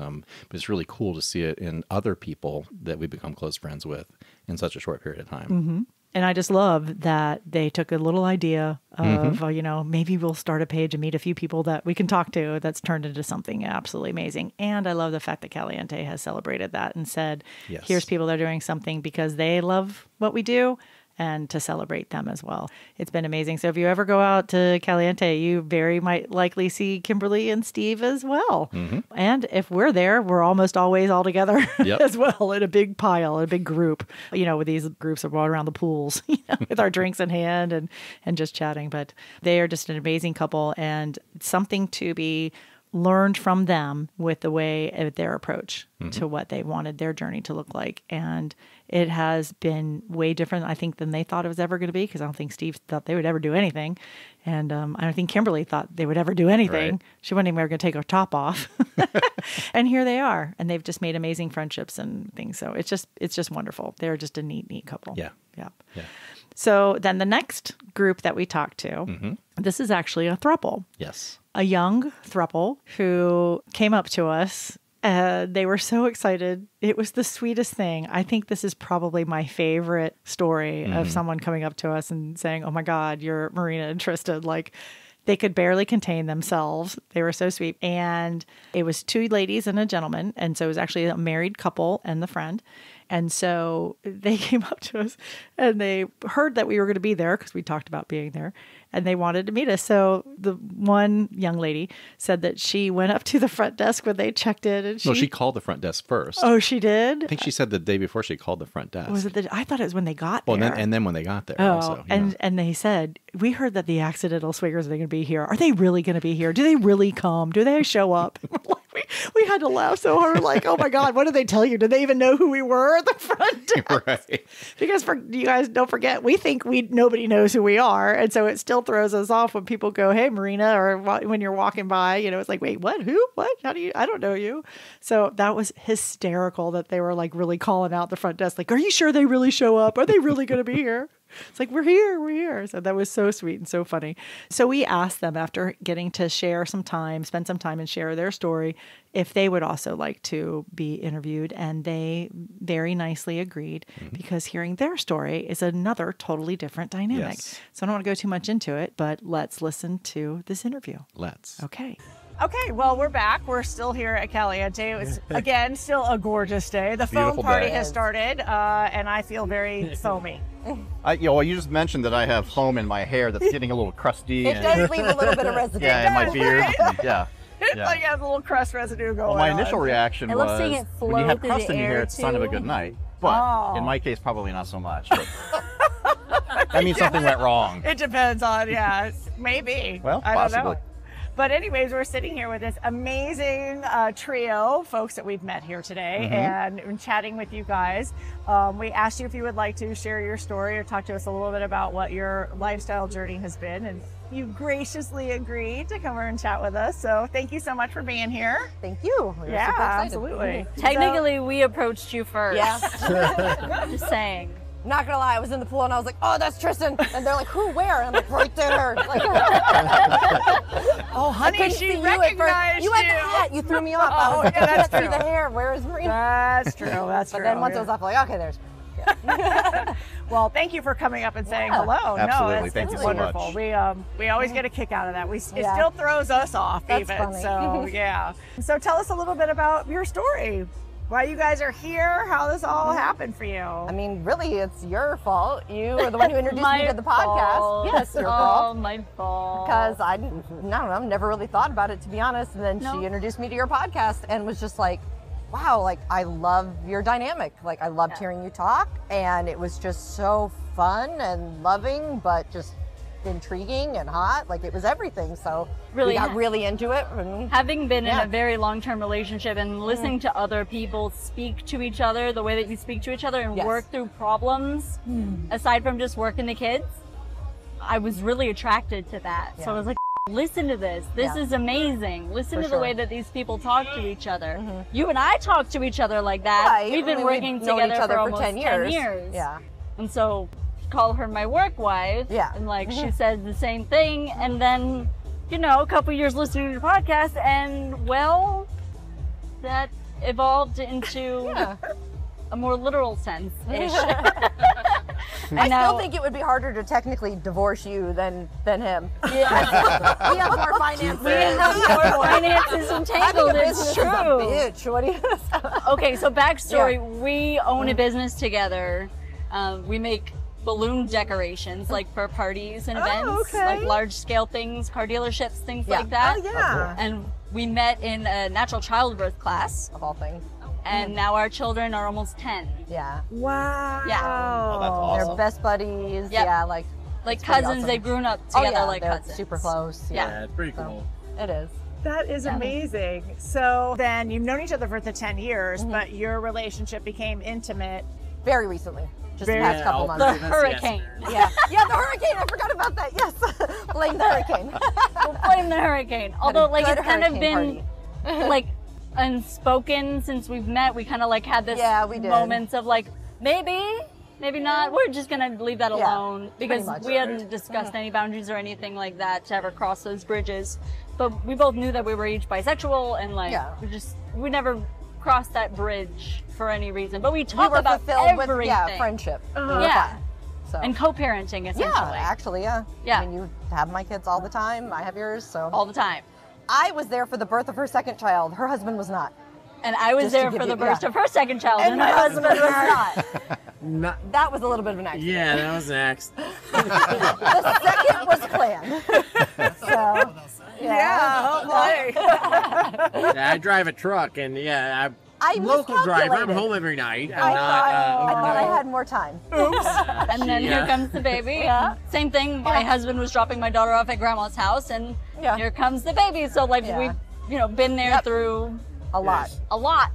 it's really cool to see it in other people that we become close friends with in such a short period of time. Mm-hmm. And I just love that they took a little idea of, maybe we'll start a page and meet a few people that we can talk to that's turned into something absolutely amazing. And I love the fact that Caliente has celebrated that and said, here's people that are doing something because they love what we do, and to celebrate them as well. It's been amazing. So if you ever go out to Caliente, you very might likely see Kimberly and Steve as well. Mm-hmm. And if we're there, we're almost always all together as well in a big pile, a big group, with these groups that walk around the pools, with our drinks in hand and just chatting. But they are just an amazing couple and something to be learned from them with the way of their approach to what they wanted their journey to look like. And it has been way different, I think, than they thought it was ever going to be, because I don't think Steve thought they would ever do anything. And I don't think Kimberly thought they would ever do anything. Right. She wasn't even ever going to take her top off. And here they are. And they've just made amazing friendships and things. So it's just wonderful. They're just a neat couple. Yeah. So then the next group that we talked to, this is actually a throuple. Yes. A young throuple who came up to us. They were so excited. It was the sweetest thing. I think this is probably my favorite story of someone coming up to us and saying, "Oh my God, you're Myrina and Tristan." Like, they could barely contain themselves. They were so sweet. And it was two ladies and a gentleman. And so it was actually a married couple and the friend. And so they came up to us and they heard that we were going to be there because we talked about being there, and they wanted to meet us. So the one young lady said that she went up to the front desk when they checked in. And she called the front desk first. Oh, she did? I think she said the day before she called the front desk. Was it I thought it was when they got there. Well, and then when they got there. Oh, also, and they said, we heard that the accidental swingers are going to be here. Are they really going to be here? Do they really come? Do they show up? We had to laugh so hard, like, oh my God, what did they tell you? Did they even know who we were at the front desk? Right. Because you guys don't forget, we think nobody knows who we are. And so it still throws us off when people go, "Hey, Myrina," or when you're walking by, it's like, wait, what, who, what, how do you, I don't know you. So that was hysterical that they were like really calling out the front desk. Like, are you sure they really show up? Are they really going to be here? It's like, we're here. So that was so sweet and so funny. So we asked them, after getting to spend some time and share their story, if they would also like to be interviewed. And they very nicely agreed, because hearing their story is another totally different dynamic. Yes. So I don't want to go too much into it, but let's listen to this interview. Let's. Okay. Okay, well, we're back. We're still here at Caliente. It was, again, still a gorgeous day. The foam Beautiful party day. has started, and I feel very foamy. You just mentioned that I have foam in my hair that's getting a little crusty. It does leave a little bit of residue. Yeah, in my does, beard. right? Yeah. It's like it has a little crust residue going Well, my on. initial reaction I was, love seeing it when you flow have through crust the in your air, hair, it's a sign of a too. good night. But in my case, probably not so much. But that means something went wrong. It depends on, maybe. Well, I don't possibly. know. But anyways, we're sitting here with this amazing trio, folks that we've met here today, and chatting with you guys. We asked you if you would like to share your story or talk to us a little bit about what your lifestyle journey has been, and you graciously agreed to come over and chat with us. So thank you so much for being here. Thank you. We were Yeah, super excited. absolutely. Technically, we approached you first. Yeah. Just saying. Not gonna lie, I was in the pool and I was like, "Oh, that's Tristan," and they're like, "Who? Where?" And I'm like, "Right there." Like, Oh, honey, couldn't she see you at first. recognized You had the hat. You threw me off. I was like, yeah, I that's can't see true. the hair. Where is Myrina? That's true. That's But true. then once I was off, like, okay, there's. Well, thank you for coming up and saying Yeah. hello. Absolutely. No, Thank that's you so wonderful. much. We always get a kick out of that. It Yeah. still throws us off, That's even. funny. So yeah. So tell us a little bit about your story. Why you guys are here? How this all happened for you? I mean, really, it's your fault. You were the one who introduced me to the fault. podcast. Yes, your Oh, fault. my fault. Because I don't know, never really thought about it, to be honest. And then No. she introduced me to your podcast and was just like, wow, like, I love your dynamic. Like, I loved hearing you talk. And it was just so fun and loving, but just intriguing and hot. Like, it was everything. So Really we got ha- really into it. And Having been in Yeah. a very long-term relationship and listening to other people speak to each other the way that you speak to each other and Yes. work through problems, aside from just working the kids, I was really attracted to that. So I was like, listen to this. This Yeah. is amazing. Listen For to the sure. way that these people talk to each other. You and I talk to each other like that. Right. We've been I mean, working we've known together each other for for almost 10 years. Yeah. And so call her my work wife. Yeah. And like she said the same thing. And then, a couple years listening to the podcast, and well, that evolved into a more literal sense ish. I still think it would be harder to technically divorce you than him. Yeah. We have more finances. We have more finances entangled. It's true. Bitch. What do you? Okay, so backstory: we own a business together. We make balloon decorations, like for parties and events, like large-scale things, car dealerships, things like that. Oh, yeah. And we met in a natural childbirth class, Of all things. and now our children are almost 10. Yeah. Wow. Yeah. Oh, that's awesome. They're best buddies. Yep. Yeah, like Like pretty cousins, awesome. they've grown up oh together yeah, like they're cousins. super close. Yeah. It's pretty cool. It is. That is amazing. So then you've known each other for the 10 years, but your relationship became intimate. Very recently. Just Very- the past couple I'll months. The give us hurricane. yes. Yeah, the hurricane. I forgot about that. Yes, blame the hurricane. We'll blame the hurricane. Although, like, good it's kind of hurricane been like unspoken since we've met. We kind of like had this we did. moments of like maybe not. We're just gonna leave that Yeah, alone because much. we hadn't discussed any boundaries or anything like that to ever cross those bridges. But we both knew that we were each bisexual and like Yeah. we never crossed that bridge for any reason. But we We talk were about fulfilled with everything. friendship. We were Yeah. fine. So. And co-parenting essentially. yeah, actually, yeah. Yeah. I mean, you have my kids all the time. I have yours. So all the time. I was there for the birth of her second child. Her husband was not. And I was Just to there give for the you- birth yeah. of her second child, and my my husband was not. Not, That was a little bit of an accident. yeah, that was next. The second was planned. So, Yeah, hopefully. Yeah, I drive a truck, and yeah, I I'm local driver. I'm miscalculated. home every night. I'm I not, thought I overnight. had more time. And then here comes the baby. Yeah. Same thing. My husband was dropping my daughter off at grandma's house, and Yeah. here comes the baby. So like Yeah. we've been there Yep. through A lot. a lot.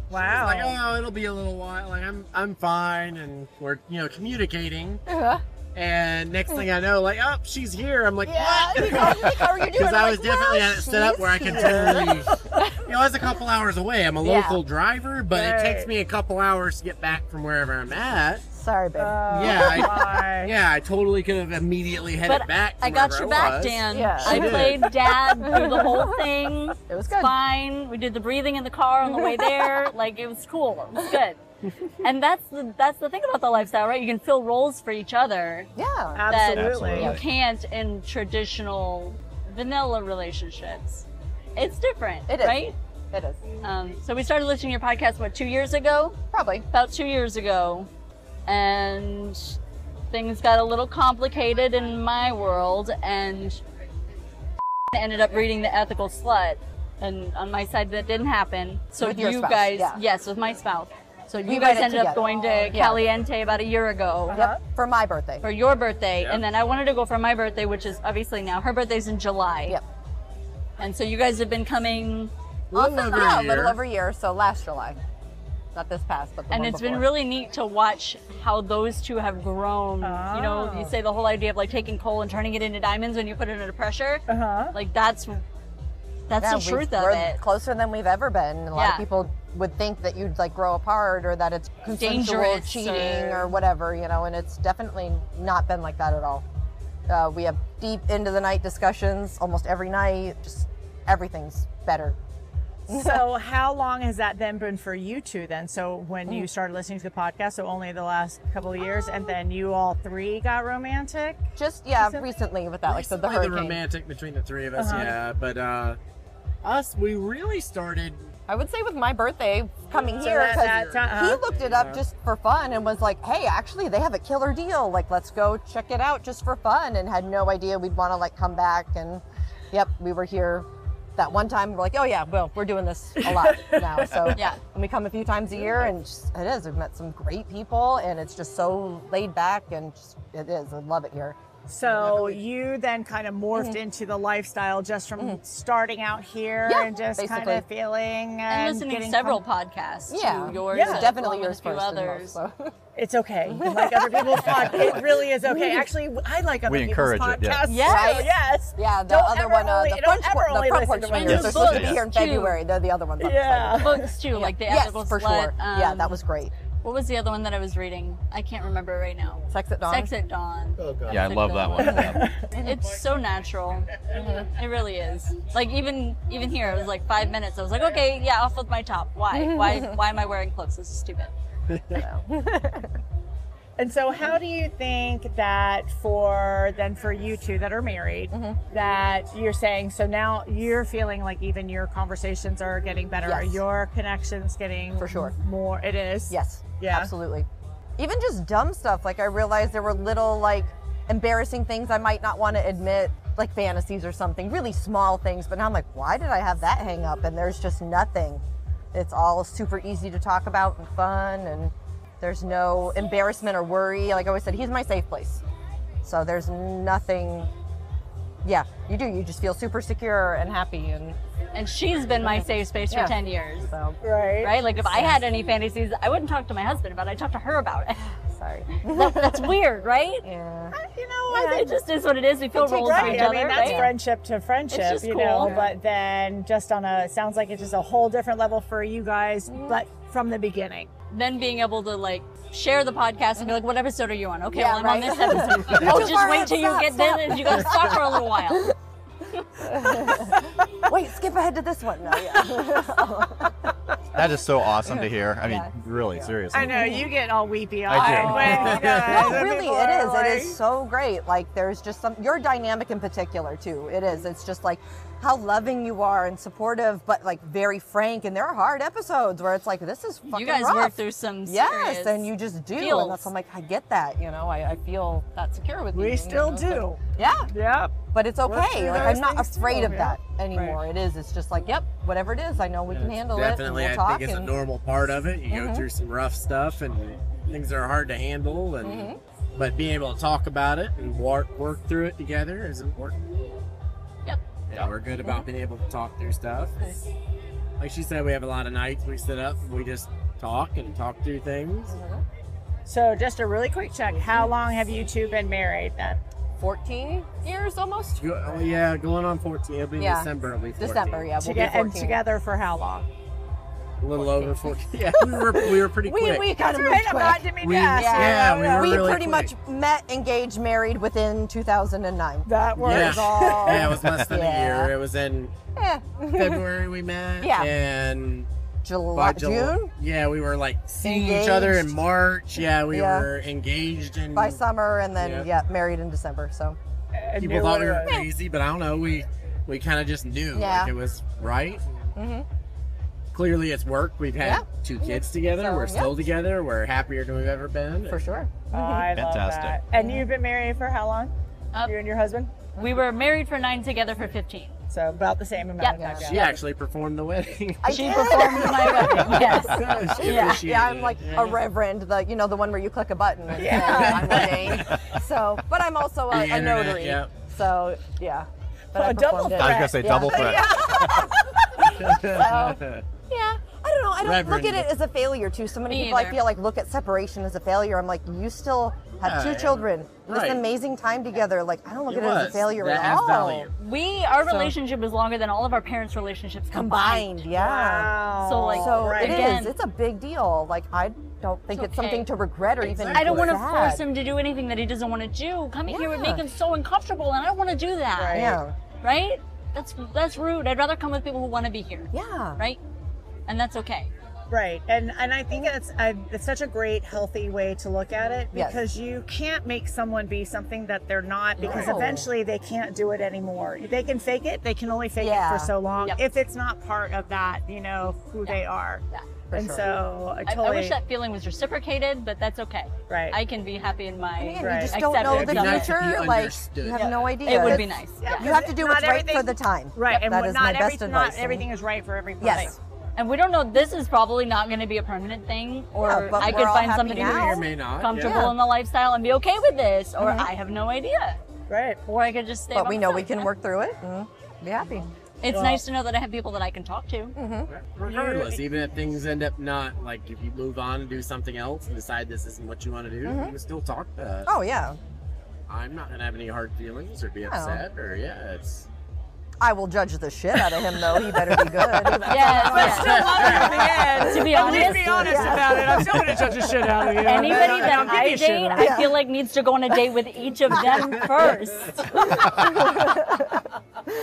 Wow. Like, oh, it'll be a little while. Like, I'm fine, and we're communicating. Uh-huh. And next thing I know, like, oh, she's here. I'm like, Yeah, what? you know, how are you doing? Because I'm I was like, definitely well, at it set up where I could she's totally, I was a couple hours away. I'm a Yeah. local driver, but it takes Right. me a couple hours to get back from wherever I'm at. Sorry, babe. Yeah, I totally could have immediately headed But back. To I got wherever your I back, was. Dan. Yeah. I She did. played dad through the whole thing. It was good. Fine. We did the breathing in the car on the way there. Like it was cool. It was good. And that's the thing about the lifestyle, right? You can fill roles for each other Yeah. that Absolutely. you can't in traditional vanilla relationships. It's different, It is. right? It is. So we started listening to your podcast, what, 2 years ago? Probably. About 2 years ago. And things got a little complicated in my world, and ended up reading The Ethical Slut. And on my side, that didn't happen. So With your you spouse, guys, yeah. yes, with my spouse. So you We guys read it ended up together. going to Yeah. Caliente about a year ago Yep. For my birthday. for your birthday. And then I wanted to go for my birthday, which is obviously now. Her birthday's in July. Yep. And so you guys have been coming, Little over Yeah, a a little year. over a year. So last July. Not this past, but the and one it's been before. really neat to watch how those two have grown. You know, you say the whole idea of like taking coal and turning it into diamonds when you put it under pressure. Like that's Yeah, the truth of we're it. closer than we've ever been. A lot Yeah. of people would think that you'd like grow apart or that it's consensual Dangerous cheating or- or whatever, you know, and it's definitely not been like that at all. We have deep into the night discussions almost every night. Just everything's better. So how long has that then been for you two then? So when you started listening to the podcast, so only the last couple of years, and then you all three got romantic? Just recently with that, like so the Probably hurricane. romantic between the three of us, yeah. But us, we really started. I would say with my birthday coming So here, that- because that- he looked it up just for fun and was like, hey, actually they have a killer deal. Like, let's go check it out just for fun, and had no idea we'd want to like come back. And yep, we were here that one time. We're like, oh yeah, well, we're doing this a lot now. So Yeah. and we come a few times a year, and just, it is. We've met some great people, and it's just so laid back, and just, it is. I love it here. So you then kind of morphed into the lifestyle just from starting out here Yeah, and just kind basically. of feeling And listening to getting several podcasts. Yeah, too. Yours, Yeah. and definitely along yours with a few first. and others. most, so. It's okay. You like other people's podcasts. It really is okay. Actually, I like other We people's encourage it, yeah. podcasts. Yes. Right? Yes. Yeah, the Don't other ever one, only- the don't French ever one, only the front listen porch to swingers. women's They're supposed to be books, here in too. February. They're the other ones. I'm Yeah. excited. Books too, like the Yes, ethical for slut. sure. Yeah, that was great. What was the other one that I was reading? I can't remember right now. Sex at Dawn. Sex at Dawn. Oh, God. Yeah, I love that one. It's so natural. It really is. Like even here, it was like 5 minutes. I was like, okay, yeah, off with my top. Why? Why am I wearing clothes? This is stupid. And so how do you think that for you two that are married, that you're saying, so now you're feeling like even your conversations are getting better, Yes. are your connections getting For sure. more? It is? Yes. Yeah. Absolutely. Even just dumb stuff. Like I realized there were little like embarrassing things I might not want to admit, like fantasies or something, really small things. But now I'm like, why did I have that hang up? And there's just nothing. It's all super easy to talk about and fun, and there's no embarrassment or worry. Like I always said, he's my safe place. So there's nothing. Yeah, you do. You just feel super secure and happy. And she's been my safe space for 10 years. So, Right? Like if I had any fantasies, I wouldn't talk to my husband about it. I'd talk to her about it. sorry. That's weird, right? Yeah. You know, It just is what it is. We feel roles for right. each I other, mean, that's right? friendship to friendship, It's just you cool. know, Yeah. but then just sounds like it's just a whole different level for you guys, but from the beginning. Then being able to like share the podcast and be like, what episode are you on? Okay, Yeah, well, I'm on right. this episode. Oh, Too just far wait ahead. till you Stop, get stop. there and you gotta stop for a little while. Wait, skip ahead to this one. No, yeah. That is so awesome to hear. I mean, Yeah. really, seriously. I know, you get all weepy I eyed do. when you guys, No, really, people it are is. like- It is so great. Like, there's just your dynamic in particular, too. It is. It's just like how loving you are and supportive, but like very frank. And there are hard episodes where it's like, this is fucking You guys rough. work through some Yes, serious and you just do. feels. And that's, I'm like, I get that. You know, I feel that secure with you. We you still know, do. so- yeah. Yep. But it's Work okay. through Like, those I'm not things afraid too, of that yeah. anymore. It is. It's just like, yep, whatever it is, I know we can handle Definitely, it. And we'll I talk think it's a and- normal part of it. You go through some rough stuff and things are hard to handle, and but being able to talk about it and work through it together is important. Yep. Yeah, we're good about being able to talk through stuff. Like she said, we have a lot of nights we sit up and we just talk through things. So just a really quick check. How long have you two been married then? 14 years almost. Oh, yeah, going on 14. It'll be Yeah. December. It'll be 14. December, yeah. We'll be And 14. together for how long? A little over 14. Yeah, we were pretty quick. We kind of That's moved right, I'm quick. not didn't mean to We- ask. yeah, we were We really pretty quick. much met, engaged, married within 2009. That works. Yeah. all- Yeah, it was less than Yeah. a year. It was in Yeah. February we met. Yeah. And July, by June? Yeah, we were like seeing each other in Engaged. March. Yeah, we Yeah. were engaged in By summer, and then, Yeah. married in December, so. And people knew thought what we it were was. crazy, but I don't know. We kind of just knew Yeah. like it was right. Mm-hmm. Clearly, it's worked. We've had Yeah. 2 kids together. So, we're still yeah. together. We're happier than we've ever been. For sure. Oh, I love Fantastic. that. And you've been married for how long? You and your husband? We were married for 9, together for 15. So about the same amount Yep. of time. She actually performed the wedding. She performed my wedding, yes. She Yeah. appreciated Yeah, I'm it. like a reverend, the one where you click a button and Yeah. say, I'm ordained. So, but I'm also The a internet, notary. yeah. So, yeah. But Oh, I double performed it. I was gonna say Yeah. double threat. Yeah, I don't know. I don't Reverend. look at it as a failure too. So many Me people I either. feel like look at separation as a failure. I'm like, you still had 2 Yeah, children. This right. amazing time together. Like, I don't look It at it as a was. failure That at has all. value. Our relationship is longer than all of our parents' relationships combined. Yeah. Wow. So, like, So right. it Again- is. It's a big deal. Like, I don't think It's it's something okay. to regret or even. I don't want to sad. force him to do anything that he doesn't want to do. Coming here would make him so uncomfortable, and I don't want to do that. Right. Yeah. Right? That's rude. I'd rather come with people who want to be here. Yeah. Right? And that's okay. Right, and I think it's such a great, healthy way to look at it Yes. because you can't make someone be something that they're not because No. eventually they can't do it anymore. They can fake it, they can only fake it Yeah. for so long Yep. if it's not part of that, who they are. Yeah. And sure. so I I totally wish that feeling was reciprocated, but that's okay. right. I can be happy in my. Again, Right. you just don't Accept know it. the It'd be nice if you future. Like, understood. you have Yeah. no idea. It would be It's- nice. Yeah, You have to do what's not right everything- for the time. Right, and that is not my best not advice. everything is right for everybody. Yes. And we don't know. This is probably not going to be a permanent thing, or Yeah, but I we're could all find happy somebody now. May who's or may not. comfortable Yeah. in the lifestyle and be okay with this, or Mhm. I have no idea, Right. or I could just stay. But by we know we myself, can you work through it and be happy. It's nice to know that I have people that I can talk to. Regardless, even if things end up not like if you move on and do something else and decide this isn't what you want to do, you can still talk to us. Oh yeah. I'm not gonna have any hard feelings or be upset or it's I will judge the shit out of him, though. He better be good. Yes. Still love you in the end. To be At least honest, be honest about it. I'm still going to judge the shit out of you. anybody that I'll give I you shit date, on it. I feel like needs to go on a date with each of them first.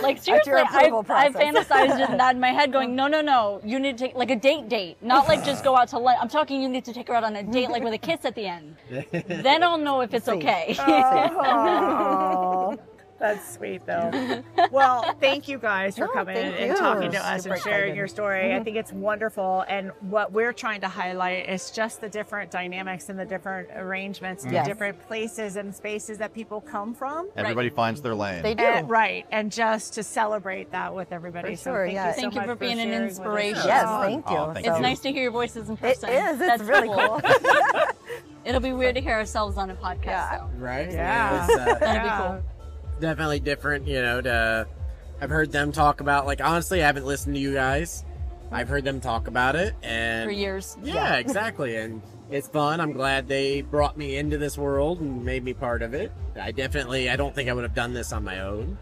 Like seriously, your approval I've process. fantasized that in my head, going, no, you need to take like a date, not like just go out to lunch. I'm talking, you need to take her out on a date, like with a kiss at the end. Then I'll know if it's okay. Oh, that's sweet, though. Well, thank you guys for coming thank and you. talking to us Super and sharing excited. your story. I think it's wonderful. And what we're trying to highlight is just the different dynamics and the different arrangements and Yes. the different places and spaces that people come from. Everybody finds their lane. They do. Right. And just to celebrate that with everybody. For sure, so yeah. Thank you much for being an sharing with us. inspiration. Yes, Oh, thank you. Oh, thank It's you. nice to hear your voices in It person. is. It's That's really cool. It'll be weird to hear ourselves on a podcast. Yeah. Though. Right? Yeah. It's, That'd Yeah. be cool. definitely different, I've heard them talk about, like, honestly, I haven't listened to you guys. I've heard them talk about it, and For years. yeah, exactly, and it's fun. I'm glad they brought me into this world and made me part of it. I don't think I would have done this on my own,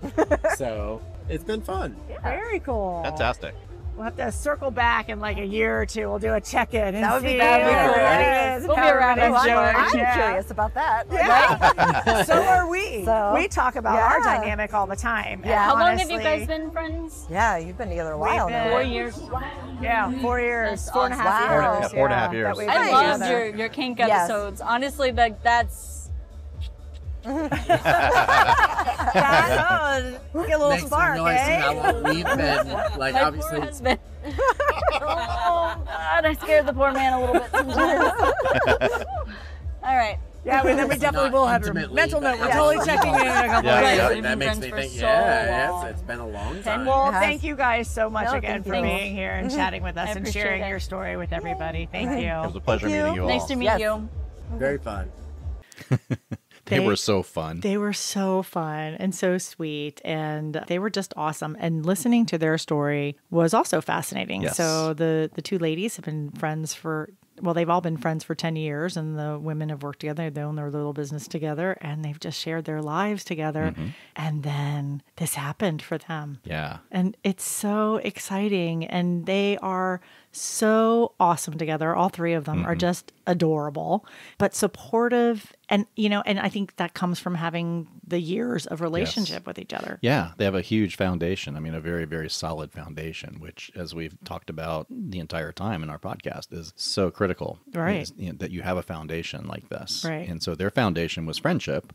so it's been fun. Very cool. Fantastic. We'll have to circle back in like a year or two. We'll do a check-in. And That would be see that'd be how cool. it is, We'll be how around. everybody's Oh, doing. I'm Yeah. curious about that. Yeah. So are we. So, we talk about our yeah. dynamic all the time. Yeah. How And long have you honestly, guys been friends? Yeah, you've been together a while We've now. been- 4 years. Yeah, 4 years, That's 4.5 awesome. years. Wow. 4.5 years. that we've I been loved together. your kink Yes. episodes. Honestly, like that's Get a little Makes spark, some noise eh? how long we've been, like, my obviously. poor husband. Oh God, I scared the poor man a little bit sometimes. All right. Yeah, then we definitely Not will have a intimately, mental but note. We're yeah. totally checking in a couple Yeah, of days. yeah. We've been That makes friends me for think, so yes, long. it's been a long time. Well, It has. thank you guys so much No, again thank for you. being here and chatting with us I and appreciate sharing it. your story with everybody. Thank you. It was a pleasure Thank you. meeting you all. Nice to meet Yes. you. Very fun. They were so fun. They were so fun and so sweet, and they were just awesome. And listening to their story was also fascinating. Yes. So the two ladies have been friends for, well, they've all been friends for 10 years, and the women have worked together. They own their little business together, and they've just shared their lives together. And then this happened for them. Yeah. And it's so exciting. And they are so awesome together. All three of them are just adorable, but supportive. And, and I think that comes from having the years of relationship with each other. Yeah, they have a huge foundation. I mean, a very, very solid foundation, which, as we've talked about the entire time in our podcast, is so critical. Right. Is, that you have a foundation like this. Right. And so their foundation was friendship.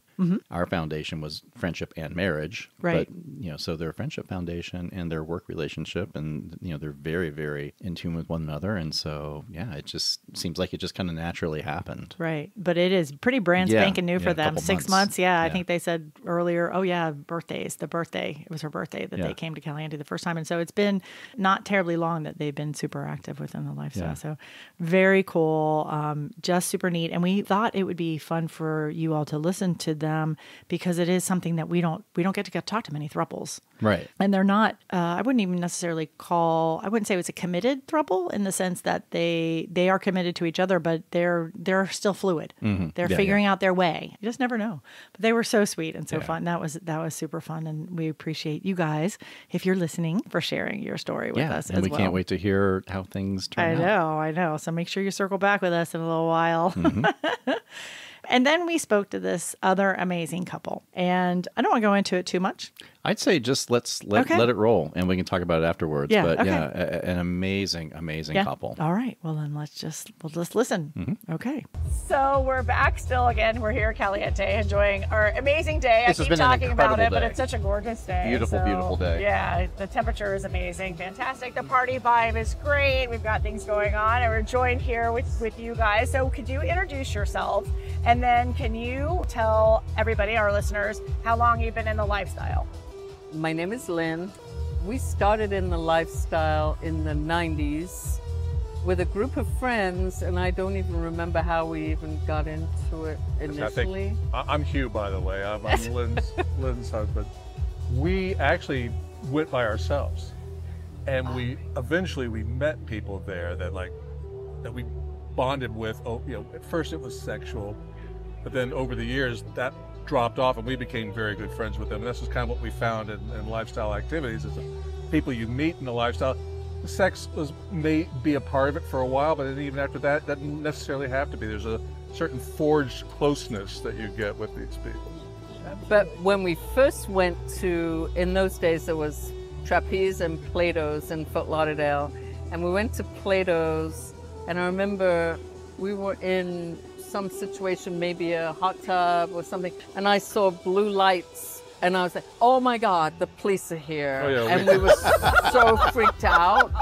Our foundation was friendship and marriage. Right. But, so their friendship foundation and their work relationship, and, they're very, very in tune with one another. And so, yeah, it just seems like it just kind of naturally happened. Right. But it is pretty brand spanking new for a them. couple 6 months. Yeah, I Yeah. think they said earlier, birthdays, the birthday. It was her birthday that Yeah. they came to Caliente the first time. And so it's been not terribly long that they've been super active within the lifestyle. Yeah. So very cool. Just super neat. And we thought it would be fun for you all to listen to them, because it is something that we don't get to talk to many thruples. Right. And they're not, I wouldn't even necessarily I wouldn't say it was a committed throuple in the sense that they are committed to each other, but they're still fluid. They're Yeah, figuring out their way. You just never know. But they were so sweet and so Yeah. fun. That was super fun. And we appreciate you guys, if you're listening, for sharing your story with us and as we well. can't wait to hear how things turn out. I know. So make sure you circle back with us in a little while. And then we spoke to this other amazing couple. And I don't want to go into it too much. I'd say just let it roll, and we can talk about it afterwards. Yeah, But okay. an amazing couple. All right. Well, then we'll just listen. Okay. So we're back still again. We're here at Caliente enjoying our amazing day. This I has keep been an talking about it, incredible but day. it's such a gorgeous day. Beautiful, beautiful day. Yeah, the temperature is amazing, fantastic. The party vibe is great. We've got things going on, and we're joined here with you guys. So could you introduce yourself, and then can you tell everybody, our listeners, how long you've been in the lifestyle? My name is Lynn. We started in the lifestyle in the 90s with a group of friends, and I don't even remember how we even got into it initially. I'm Hugh, by the way. I'm Lynn's husband. We actually went by ourselves, and we eventually met people there that we bonded with. At first it was sexual, but then over the years that dropped off, and we became very good friends with them. And this is kind of what we found in lifestyle activities, is the people you meet in the lifestyle. Sex may be a part of it for a while, but then even after that, it doesn't necessarily have to be. There's a certain forged closeness that you get with these people. But when we first went to, in those days there was Trapeze and Plato's in Fort Lauderdale, and we went to Plato's, and I remember we were in some situation, maybe a hot tub or something, and I saw blue lights. And I was like, oh my God, the police are here. Oh, yeah, and we were so freaked out.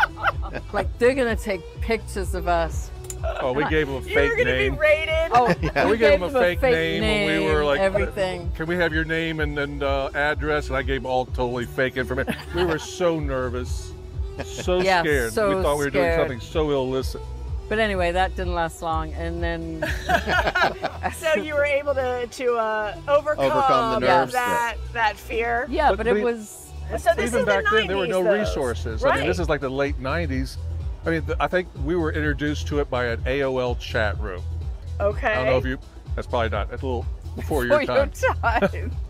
Like, they're going to take pictures of us. Oh, we gave them a fake name. You were going to be raided. Oh, yeah. We gave them a fake name when we were like, everything. Can we have your name and address? And I gave them all totally fake information. We were so nervous, so scared. So we thought we were doing something so illicit. But anyway, that didn't last long, and then so you were able to overcome the nerves. that fear. Yeah, but it was. So this even is back the 90s, then, there were no resources. Right. I mean, this is like the late ¡90s. I mean, I think we were introduced to it by an AOL chat room. Okay. I don't know if you. That's probably not. That's a little before your time.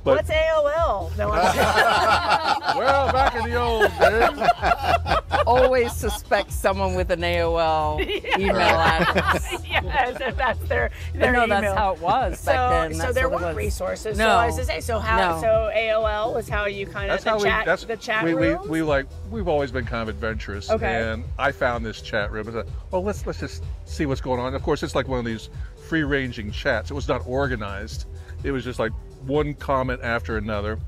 But, what's AOL? No, well, back in the old days. Always suspect someone with an AOL email address. Yes, if that's their no, email. that's how it was back then. So there weren't resources. No. So I was to say, so AOL was how you kind of the chat room. We've always been kind of adventurous. Okay. And I found this chat room. I said, well, let's just see what's going on. Of course, it's like one of these free-ranging chats. It was not organized. It was just like one comment after another.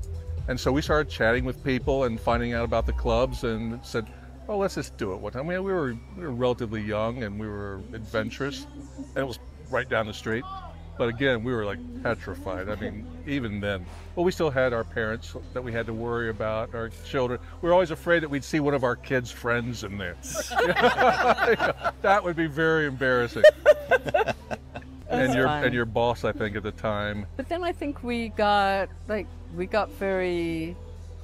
And so we started chatting with people and finding out about the clubs, and said, oh, let's just do it one time. I mean, we were relatively young and we were adventurous, and it was right down the street. But again, we were like petrified. I mean, even then. Well, we still had our parents that we had to worry about, our children. We were always afraid that we'd see one of our kids' friends in there. That would be very embarrassing. And your boss, I think, at the time. But then I think we got very,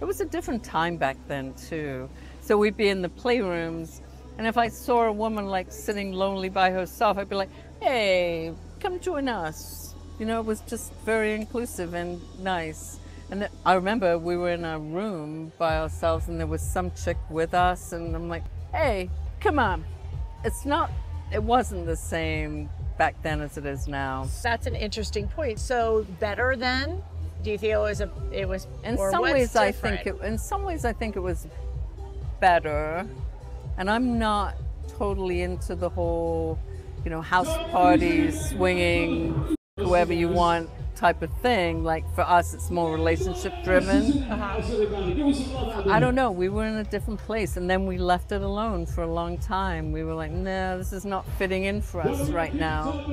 it was a different time back then too. So we'd be in the playrooms, and if I saw a woman like sitting lonely by herself, I'd be like, hey, come join us. You know, it was just very inclusive and nice. And I remember we were in a room by ourselves, and there was some chick with us, and I'm like, hey, come on. It wasn't the same back then as it is now. That's an interesting point. So better then? Do you feel it was in some ways I think it was better. And I'm not totally into the whole, house parties, swinging, whoever you want type of thing. Like for us, it's more relationship driven. I don't know. We were in a different place, and then we left it alone for a long time. We were like, no, this is not fitting in for us right now.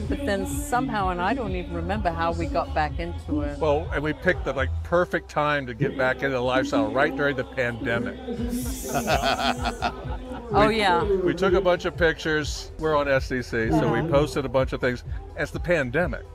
But then somehow, and I don't even remember how we got back into it. Well, and we picked the perfect time to get back into the lifestyle right during the pandemic. We took a bunch of pictures. We're on SDC, so we posted a bunch of things. It's the pandemic.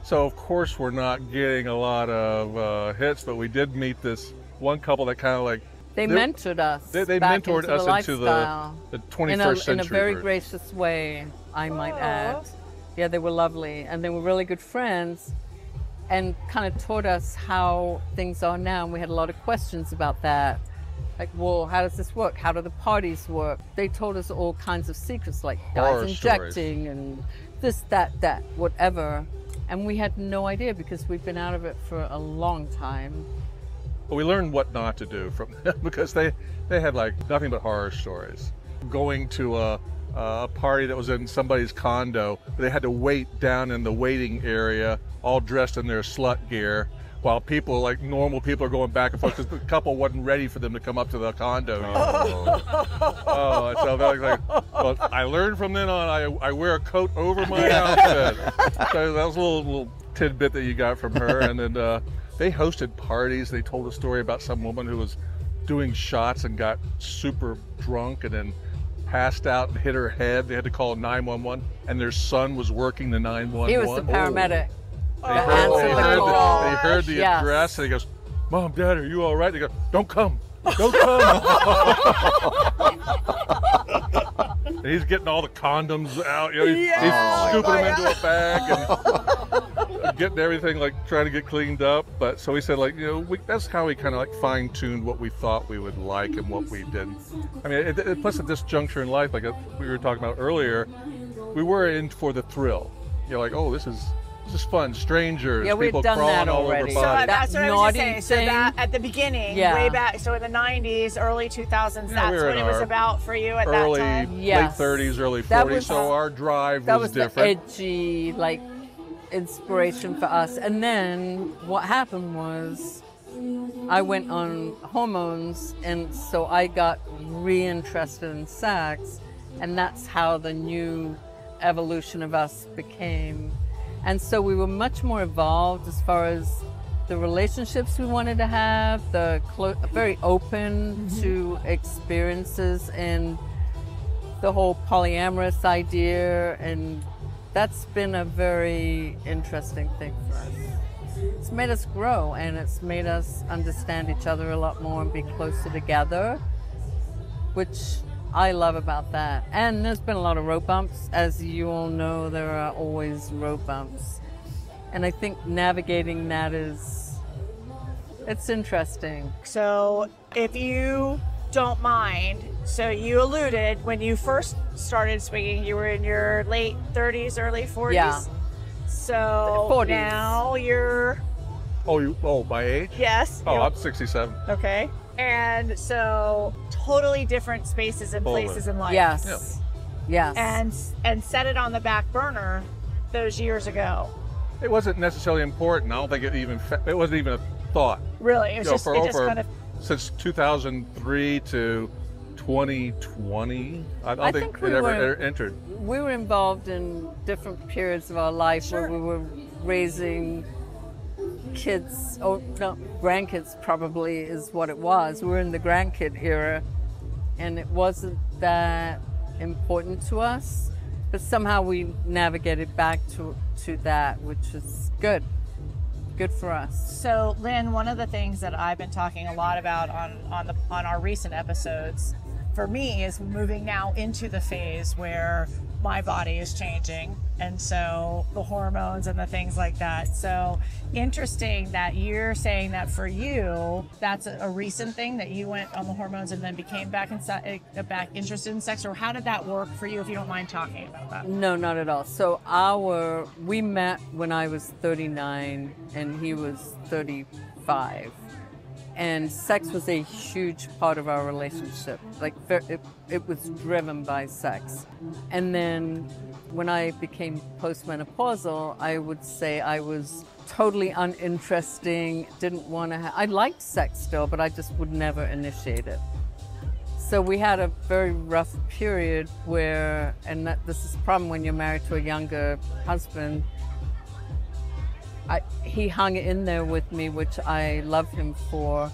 So, of course, we're not getting a lot of hits, but we did meet this one couple that kind of like... They mentored us. They mentored us into the 21st century. In a very gracious way, I might add. Yeah, they were lovely, and they were really good friends, and kind of taught us how things are now, and we had a lot of questions about that. Like, well, how does this work? How do the parties work? They told us all kinds of secrets, like guys injecting and this, that, whatever. And we had no idea because we've been out of it for a long time. Well, we learned what not to do from them because they had like nothing but horror stories. Going to a party that was in somebody's condo, they had to wait down in the waiting area, all dressed in their slut gear, while people, like normal people, are going back and forth because the couple wasn't ready for them to come up to the condo. So that was like, well, I learned from then on, I wear a coat over my outfit. So that was a little tidbit that you got from her. And then they hosted parties. They told a story about some woman who was doing shots and got super drunk and then passed out and hit her head. They had to call 911, and their son was working the 911. He was the paramedic. They heard the address, and he goes, Mom, Dad, are you all right? They go, don't come. Don't come. And he's getting all the condoms out. He's scooping them into a bag and getting everything, like trying to get cleaned up. But so we said, like, that's how we kind of like fine-tuned what we thought we would like and what we didn't. I mean, plus at this juncture in life, like we were talking about earlier, we were in for the thrill. Like, oh, this is fun. Strangers, people crawling all over bodies. So that's what I was just saying. So that at the beginning, way back, so in the 90s, early 2000s, that's what it was about for you at that time? Late 30s, early 40s. So our drive was different. That was the edgy, like, inspiration for us. And then what happened was I went on hormones, and so I got reinterested in sex, and that's how the new evolution of us became. And so we were much more evolved as far as the relationships we wanted to have, very open to experiences, and the whole polyamorous idea, and that's been a very interesting thing for us. It's made us grow, and it's made us understand each other a lot more and be closer together, which I love about that. And there's been a lot of road bumps. As you all know, there are always road bumps. And I think navigating that it's interesting. So if you don't mind, so you alluded when you first started swinging, you were in your late 30s, early 40s? Yeah. So 40s. Now you're... Oh, my age? Yes. Oh, I'm 67. Okay. And so totally different spaces and places in life. Yes. Yeah. Yes. And set it on the back burner those years ago. It wasn't necessarily important. I don't think it wasn't even a thought. Really? It was just kind of... Since 2003 to 2020, I don't think it ever entered. We were involved in different periods of our life where we were raising kids, grandkids probably is what it was. We were in the grandkid era, and it wasn't that important to us, but somehow we navigated back to that, which is good for us. So Lynn, one of the things that I've been talking a lot about on our recent episodes for me is moving now into the phase where my body is changing, and so the hormones and the things like that. So interesting that you're saying that for you, that's a recent thing, that you went on the hormones and then became back interested in sex, or how did that work for you, if you don't mind talking about that? No, not at all. So we met when I was 39 and he was 35. And sex was a huge part of our relationship. Like, it was driven by sex. And then when I became postmenopausal, I would say I was totally uninteresting, didn't want to I liked sex still, but I just would never initiate it. So we had a very rough period where, this is a problem when you're married to a younger husband, he hung in there with me, which I love him for,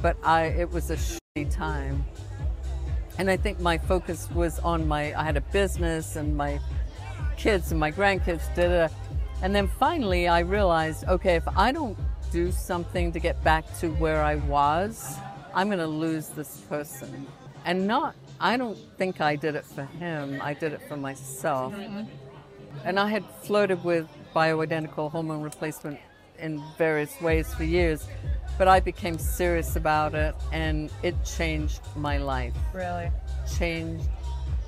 but it was a shitty time. And I think my focus was on I had a business and my kids and my grandkids, and then finally I realized, okay, if I don't do something to get back to where I was, I'm going to lose this person. And I don't think I did it for him, I did it for myself. Mm-hmm. And I had flirted with bioidentical hormone replacement in various ways for years, but I became serious about it, and it changed my life. Really? Changed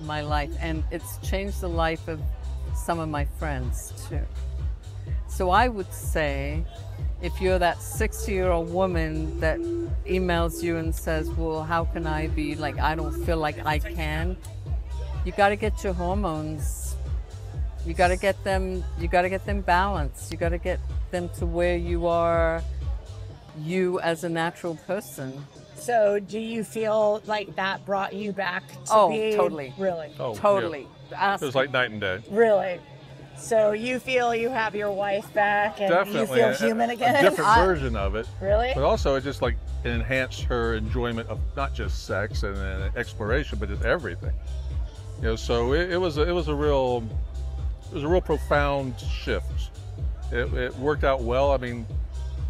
my life, and it's changed the life of some of my friends too. So I would say, if you're that 60-year-old woman that emails you and says, well, how can I be like, I don't feel like I can, you got to get your hormones. You got to get them balanced. You got to get them to where you are, you as a natural person. So do you feel like that brought you back to be... Totally. Really? Oh, totally. Yeah. It was like night and day. Really? So you feel you have your wife back, and definitely. You feel human again? A different version of it. Really? But also it just like enhanced her enjoyment of not just sex and exploration, but just everything. So it was a real profound shift. It worked out well. I mean,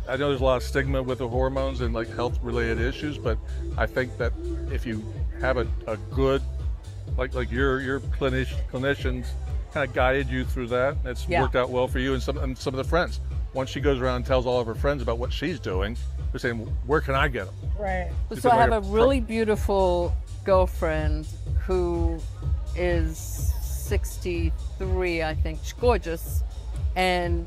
I know there's a lot of stigma with the hormones and like health-related issues, but I think that if you have a good, like your clinicians kind of guided you through that. It's worked out well for you and some of the friends. Once she goes around and tells all of her friends about what she's doing, they're saying, where can I get them? Right. So I have a really beautiful girlfriend who is 63, I think. She's gorgeous. And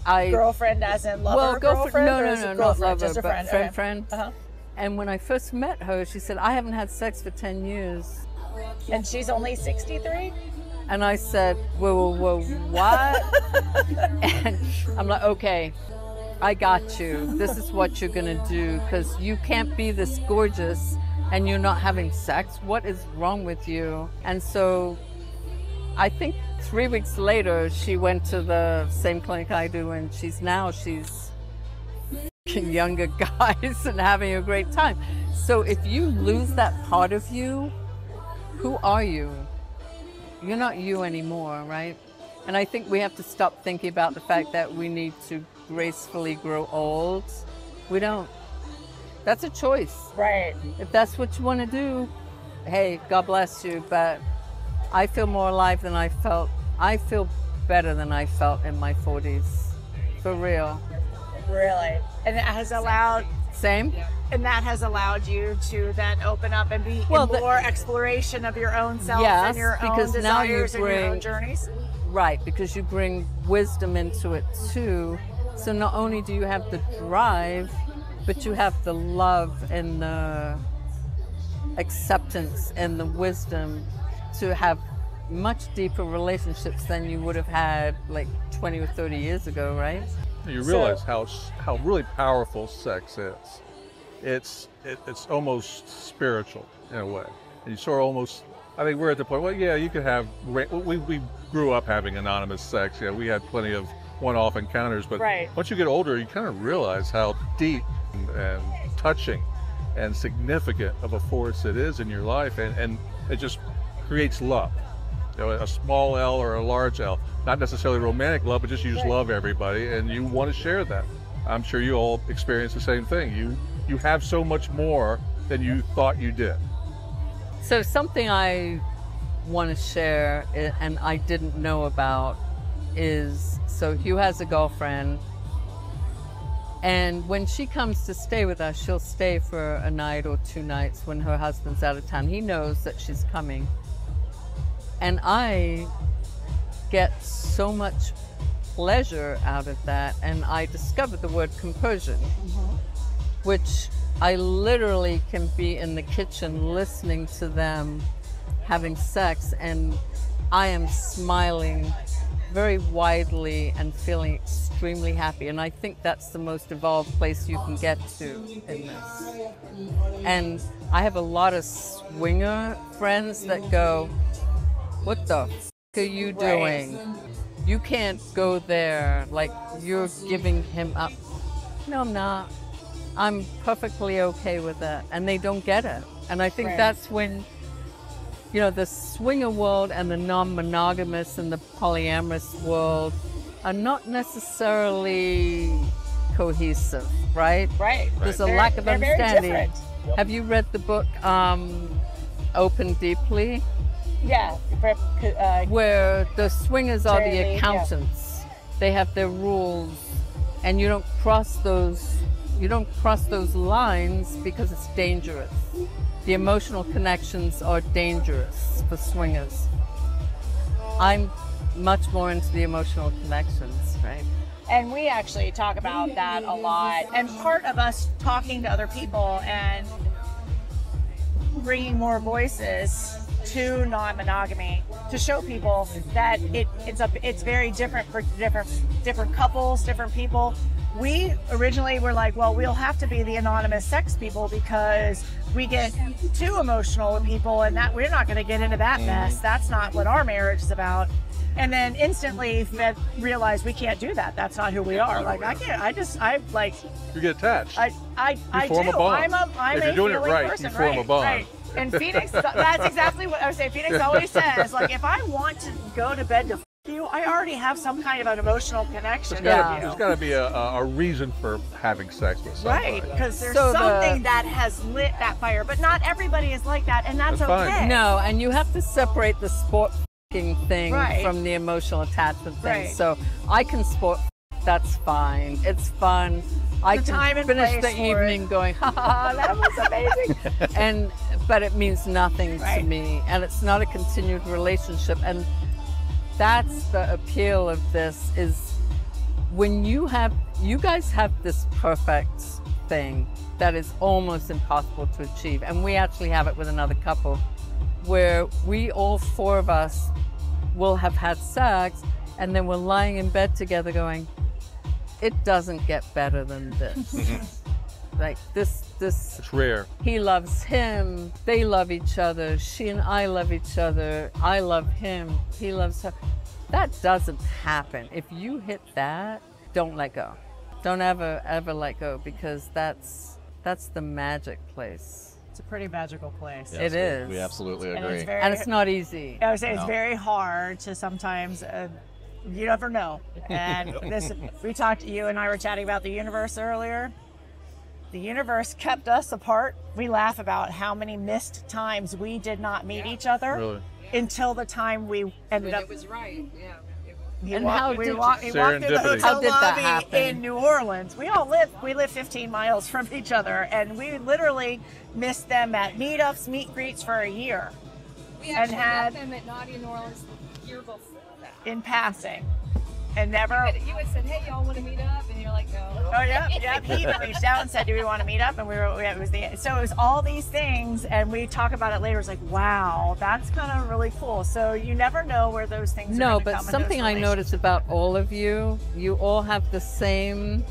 girlfriend as in lover? Well, girlfriend, no, not lover, just a but friend. friend. Uh-huh. And when I first met her, she said, I haven't had sex for 10 years. And she's only 63? And I said, whoa, what? And I'm like, okay, I got you. This is what you're gonna do, because you can't be this gorgeous and you're not having sex. What is wrong with you? And so I think 3 weeks later, she went to the same clinic I do, and she's younger guys and having a great time. So if you lose that part of you, who are you? You're not you anymore, right? And I think we have to stop thinking about the fact that we need to gracefully grow old. We don't. That's a choice. Right. If that's what you want to do, hey, God bless you. But I feel more alive than I felt. I feel better than I felt in my 40s. For real. Really? And it has allowed... Same? And that has allowed you to then open up and be in more exploration of your own self and your own desires and your own journeys? Right, because you bring wisdom into it too. So not only do you have the drive, but you have the love and the acceptance and the wisdom to have much deeper relationships than you would have had like 20 or 30 years ago, right? You realize how really powerful sex is. It's almost spiritual in a way. And you sort of almost, I think we're at the point, well, yeah, you could have, we grew up having anonymous sex. Yeah, we had plenty of one-off encounters, but once you get older, you kind of realize how deep and touching and significant of a force it is in your life, and it just creates love. You know, a small L or a large L. Not necessarily romantic love, but just you just love everybody and you want to share that. I'm sure you all experience the same thing. You have so much more than you thought you did. So something I want to share and I didn't know about is, so Hugh has a girlfriend, and when she comes to stay with us, she'll stay for a night or 2 nights when her husband's out of town. He knows that she's coming. And I get so much pleasure out of that. And I discovered the word composure, which I literally can be in the kitchen listening to them having sex, and I am smiling very widely and feeling extremely happy. And I think that's the most evolved place you can get to in this. And I have a lot of swinger friends that go, what the f*** are you doing? You can't go there, like you're giving him up. No, I'm not. I'm perfectly okay with that. And they don't get it. And I think that's when, you know, the swinger world and the non-monogamous and the polyamorous world are not necessarily cohesive, right? Right. There's a lack of understanding. Very different. Have you read the book Open Deeply? Yeah. Where the swingers are the accountants. They have their rules, and you don't cross those lines because it's dangerous. The emotional connections are dangerous for swingers. I'm much more into the emotional connections, right? And we actually talk about that a lot. And part of us talking to other people and bringing more voices to non-monogamy to show people that it's very different for different couples, different people. We originally were like, well, we'll have to be the anonymous sex people because we get too emotional with people, and that we're not going to get into that mess. That's not what our marriage is about. And then instantly realized we can't do that. That's not who we are. Like I you get attached. I form do. a bond. I'm if you're doing it right, person. you form a bond. Right. And Phoenix, that's exactly what I would say. Phoenix always says, like, if I want to go to bed to f you, I already have some kind of an emotional connection. There's got to be a reason for having sex with somebody. Right, because there's something that has lit that fire. But not everybody is like that, and that's okay. No, and you have to separate the sport thing Right. from the emotional attachment thing. Right. So I can sport. That's fine. It's fun. I time can and finish place the for evening going, ha ha ha, that was amazing. But it means nothing to me, and it's not a continued relationship. And that's the appeal of this, is when you guys have this perfect thing that is almost impossible to achieve. And we actually have it with another couple where we, all four of us, will have had sex, and then we're lying in bed together going, it doesn't get better than this. Like this, It's rare. he loves him, they love each other, she and I love each other, I love him, he loves her. That doesn't happen. If you hit that, don't let go. Don't ever let go, because that's the magic place. It's a pretty magical place. Yes, It is. We absolutely And agree. it's very, And it's not easy. I would say it's very hard to sometimes, you never know. And you and I were chatting about the universe earlier. The universe kept us apart. We laugh about how many missed times we did not meet each other Really. until the time we ended up. It was right, yeah. He walked through the Serendipity. hotel How did that lobby happen? in New Orleans. We live 15 miles from each other, and we literally missed them at meetups, meet greets for a year. We actually met them at Naughty in New Orleans the year before that. In passing, and never. You had said, "Hey, y'all want to meet up?" And you're like, "No." Oh yeah. He even reached out and said, "Do we want to meet up?" And so it was all these things, and we talk about it later. It's like, wow, that's kind of really cool. So you never know where those things. No, are but come in something those I notice about all of you, you all have the same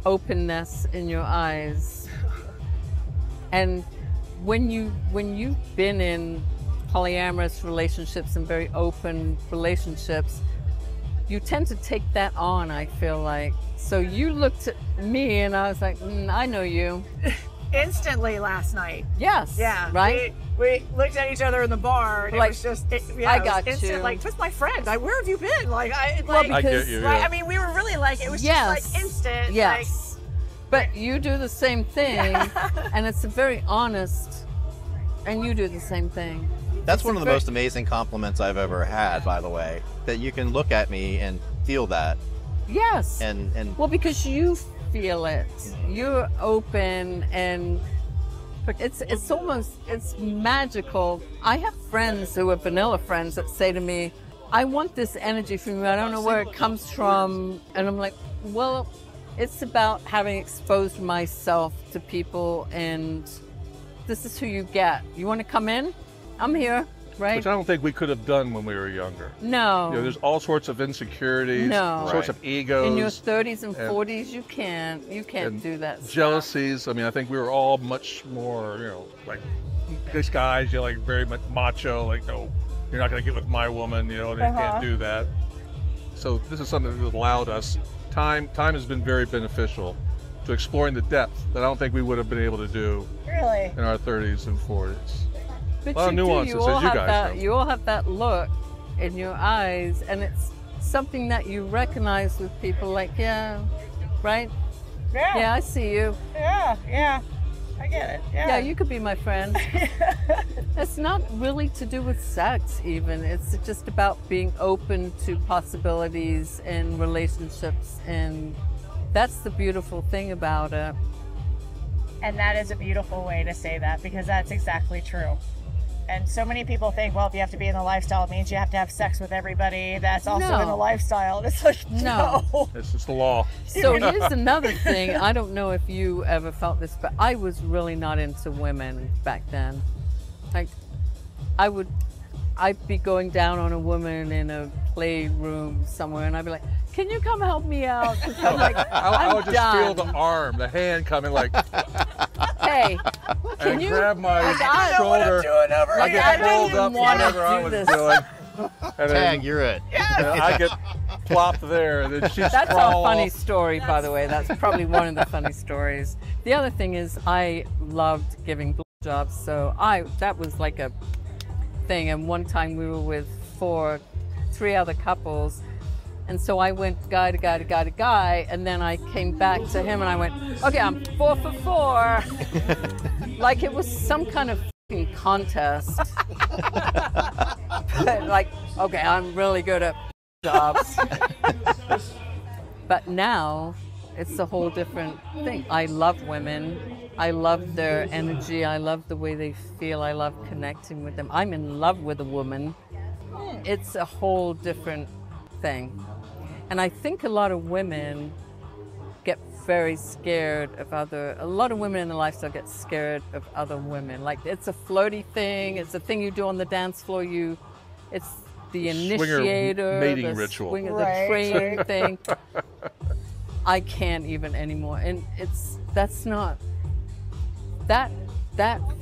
openness in your eyes. And when you've been in polyamorous relationships and very open relationships, you tend to take that on, I feel like. So you looked at me and I was like, I know you. Instantly last night. Yes. Yeah. Right? We looked at each other in the bar. And Like, it was just, I it was got instant, you. Like, what's my friend? Where have you been? Like, I get you. Right, Yeah. I mean, we were really like, it was Yes. just like instant. Yes. But you do the same thing, and it's very honest, and you do the same thing. That's one of the most amazing compliments I've ever had, by the way, that you can look at me and feel that. Yes. And well, because you feel it. You're open, and it's almost, it's magical. I have friends who are vanilla friends that say to me, I want this energy from you. I don't know where it comes from. And I'm like, well, it's about having exposed myself to people, and this is who you get. You want to come in? I'm here, right? Which I don't think we could have done when we were younger. No. You know, there's all sorts of insecurities, No. sorts of egos. In your 30s and 40s, you can't do that stuff. Jealousies. I mean, I think we were all much more, like this guys, like very much macho, like, no, you're not going to get with my woman, and you can't do that. So this is something that allowed us, time has been very beneficial to exploring the depth that I don't think we would have been able to do Really? in our 30s and 40s. But A lot of nuances, as you guys know. You all have that look in your eyes, and it's something that you recognize with people. Like, yeah, right? Yeah. Yeah, I see you. Yeah. I get it. Yeah, you could be my friend. It's not really to do with sex, even. It's just about being open to possibilities in relationships, and that's the beautiful thing about it. And that is a beautiful way to say that, because that's exactly true. And so many people think, well, if you have to be in the lifestyle, it means you have to have sex with everybody that's also in the lifestyle. And it's like, no. It's just the law. So here's another thing. I don't know if you ever felt this, but I was really not into women back then. Like, I'd be going down on a woman in a playroom somewhere, and I'd be like, can you come help me out? 'Cause I'm like, I would just feel done. the arm, the hand coming like, Hey, can and you grab my I shoulder. I get rolled didn't up wanna whatever I do was this. doing. And tag, you're it. I get plopped there, and then she That's a sprawl funny off. story, by the way. That's probably one of the funny stories. The other thing is, I loved giving blowjobs, so that was like a thing. And one time we were with three other couples, and so I went guy to guy to guy to guy, and then I came back to him and I went, okay, I'm 4 for 4. Like it was some kind of contest. Like, okay, I'm really good at jobs. But now it's a whole different thing. I love women. I love their energy. I love the way they feel. I love connecting with them. I'm in love with a woman. It's a whole different thing. And I think a lot of women get very scared of a lot of women in the lifestyle get scared of other women. Like, it's a flirty thing. It's a thing you do on the dance floor. It's the initiator, mating the ritual. Swinger, the train thing. I can't even anymore. And that's not, that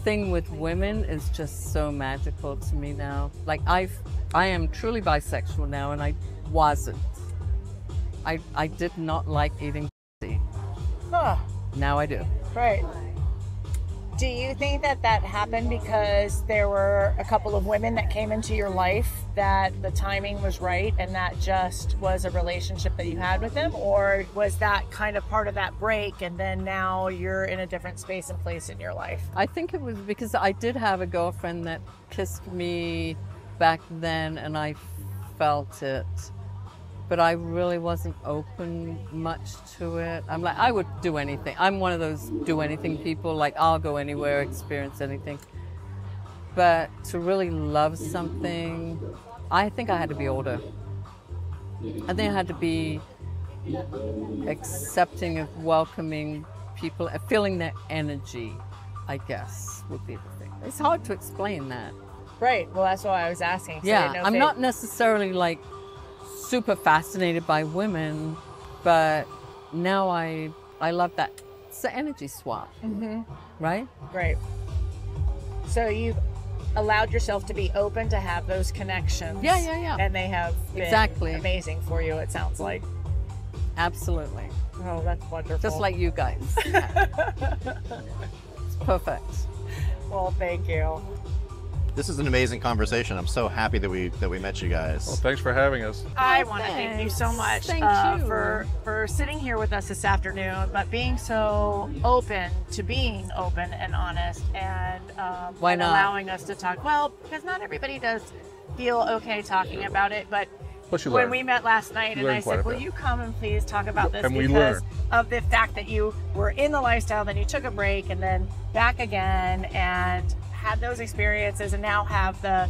thing with women is just so magical to me now. Like, I am truly bisexual now, and I wasn't. I did not like eating pussy. Huh. Now I do. Right. Do you think that happened because there were a couple of women that came into your life that the timing was right and that just was a relationship that you had with them? Or was that kind of part of that break and then now you're in a different space and place in your life? I think it was because I did have a girlfriend that kissed me back then and I felt it. But I really wasn't open much to it. I'm like, I would do anything. I'm one of those do anything people, like I'll go anywhere, experience anything. But to really love something, I think I had to be older. I think I had to be accepting of welcoming people, feeling their energy, I guess, would be the thing. It's hard to explain that. Right, well that's why I was asking. So Yeah, I'm not necessarily like super fascinated by women, but now I love that. It's the energy swap, right? Right. So you've allowed yourself to be open to have those connections. Yeah. And they have been amazing for you, it sounds like. Absolutely. Oh, that's wonderful. Just like you guys. It's perfect. Well, thank you. This is an amazing conversation. I'm so happy that we met you guys. Well, thanks for having us. I want to thank you so much for sitting here with us this afternoon, but being so open to being open and honest and Why not? allowing us to talk. Well, because not everybody does feel okay talking about it, but when we met last night and I said, will you come and please talk about this, and because of the fact that you were in the lifestyle, then you took a break and then back again and had those experiences and now have the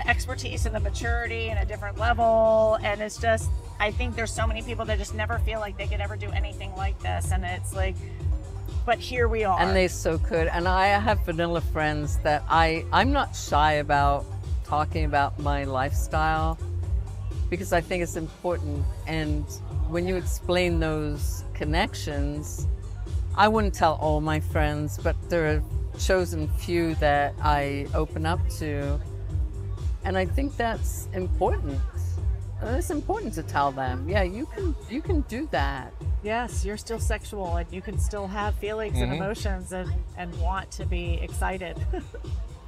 expertise and the maturity and a different level. And it's just, I think there's so many people that just never feel like they could ever do anything like this. And it's like, but here we are. And they so could. And I have vanilla friends that I'm not shy about talking about my lifestyle because I think it's important. And when you explain those connections, I wouldn't tell all my friends, but there are chosen few that I open up to, and I think that's important. It's important to tell them, yeah, you can do that. Yes, you're still sexual and you can still have feelings and emotions and want to be excited.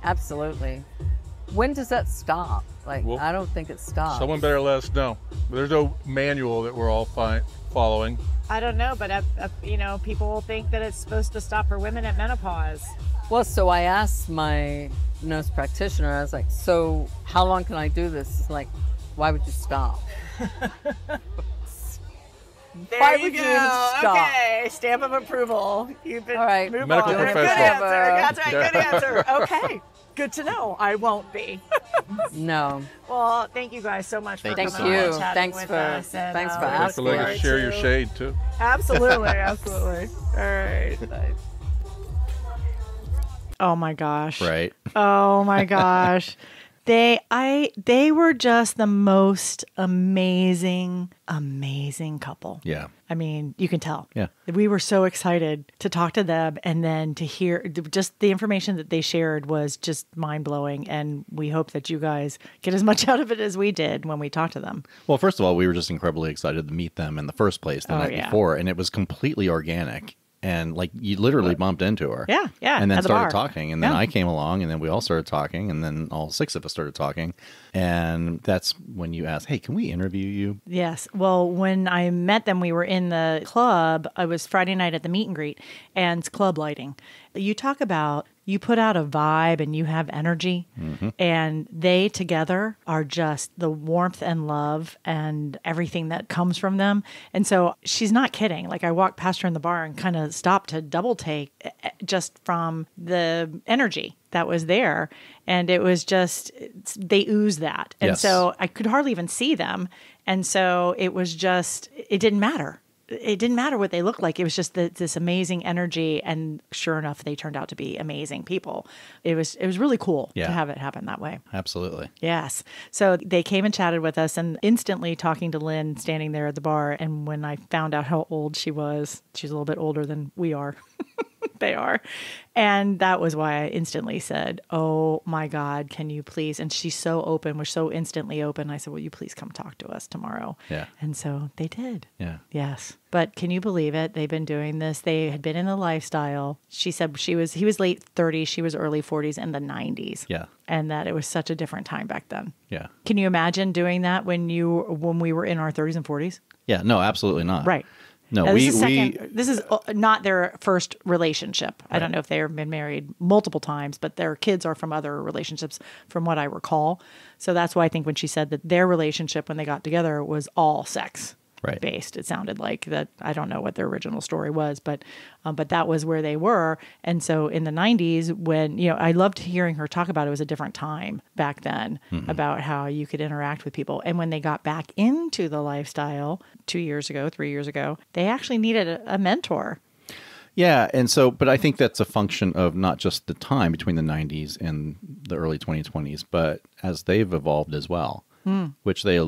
Absolutely. When does that stop? Like, well, I don't think it stops. Someone better let us know. There's no manual that we're all following. I don't know, but people will think that it's supposed to stop for women at menopause. Well, so I asked my nurse practitioner, I was like, so how long can I do this? It's like, why would you stop? Why would you stop? Okay, stamp of approval. You've been all right. Medical on. professional. Good answer. That's right, good answer. Okay, good to know. I won't be. No. Well, thank you guys so much for coming on and chatting Thanks with for us. And, thanks for Thanks for letting us share your shade too. Absolutely, absolutely. All right. Nice. Oh my gosh. Right. Oh my gosh. They were just the most amazing couple. Yeah. I mean, you can tell. Yeah. We were so excited to talk to them and then to hear just the information that they shared was just mind-blowing, and we hope that you guys get as much out of it as we did when we talked to them. Well, first of all, we were just incredibly excited to meet them in the first place the night before, and it was completely organic. And like you literally bumped into her. Yeah. And then at the started bar. talking. And then I came along and then we all started talking. And then all six of us started talking. And that's when you asked, hey, can we interview you? Yes. Well, when I met them, we were in the club. I was Friday night at the meet and greet and club lighting. You talk about, you put out a vibe and you have energy, and they together are just the warmth and love and everything that comes from them. And so she's not kidding. Like, I walked past her in the bar and kind of stopped to double take just from the energy that was there. And it was just, they ooze that. And Yes. so I could hardly even see them. And so it was just, it didn't matter. It didn't matter what they looked like. It was just this amazing energy. And sure enough, they turned out to be amazing people. It was really cool to have it happen that way. Absolutely. Yes. So they came and chatted with us, and instantly talking to Lynn standing there at the bar. And when I found out how old she was, she's a little bit older than we are. They are. And that was why I instantly said, oh my God, can you please? And she's so open, was so instantly open. I said, will you please come talk to us tomorrow? Yeah. And so they did. Yeah. Yes. But can you believe it? They've been doing this. They had been in the lifestyle. She said he was late 30s. She was early 40s in the 90s. Yeah. And that it was such a different time back then. Yeah. Can you imagine doing that when we were in our 30s and 40s? Yeah. No, absolutely not. Right. No, Now, this is not their first relationship. I don't know if they've been married multiple times, but their kids are from other relationships, from what I recall. So that's why I think when she said that their relationship when they got together was all sex based, it sounded like that. I don't know what their original story was, but that was where they were. And so in the 90s, when, I loved hearing her talk about it, was a different time back then about how you could interact with people. And when they got back into the lifestyle 3 years ago, they actually needed a mentor. Yeah. And so, but I think that's a function of not just the time between the 90s and the early 2020s, but as they've evolved as well. Which they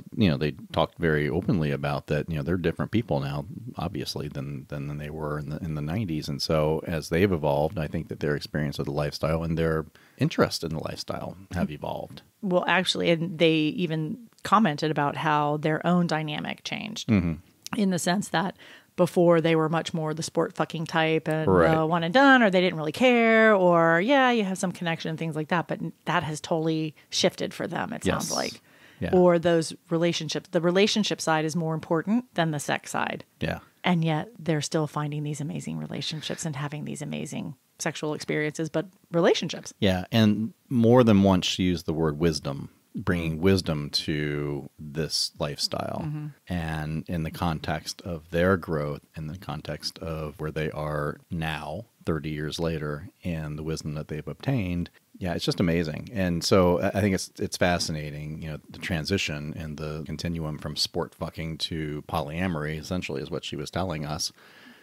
talked very openly about that, they're different people now, obviously, than they were in the 90s. And so as they've evolved, I think that their experience of the lifestyle and their interest in the lifestyle have evolved. Well, actually, and they even commented about how their own dynamic changed in the sense that before they were much more the sport fucking type and one and done, or they didn't really care, or you have some connection and things like that. But that has totally shifted for them, it sounds like. Yeah. Or those relationships. The relationship side is more important than the sex side. Yeah. And yet they're still finding these amazing relationships and having these amazing sexual experiences, but relationships. Yeah. And more than once she used the word wisdom, bringing wisdom to this lifestyle. And in the context of their growth, in the context of where they are now, 30 years later, and the wisdom that they've obtained. Yeah, it's just amazing. And so I think it's fascinating, the transition and the continuum from sport fucking to polyamory, essentially, is what she was telling us.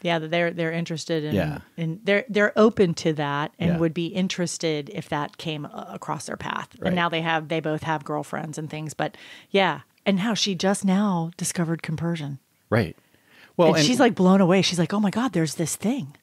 Yeah, they're interested in they're open to that and would be interested if that came across their path. Right. And now they both have girlfriends and things, but and how she just now discovered compersion. Right. Well, and she's like blown away. She's like, "Oh my God, there's this thing."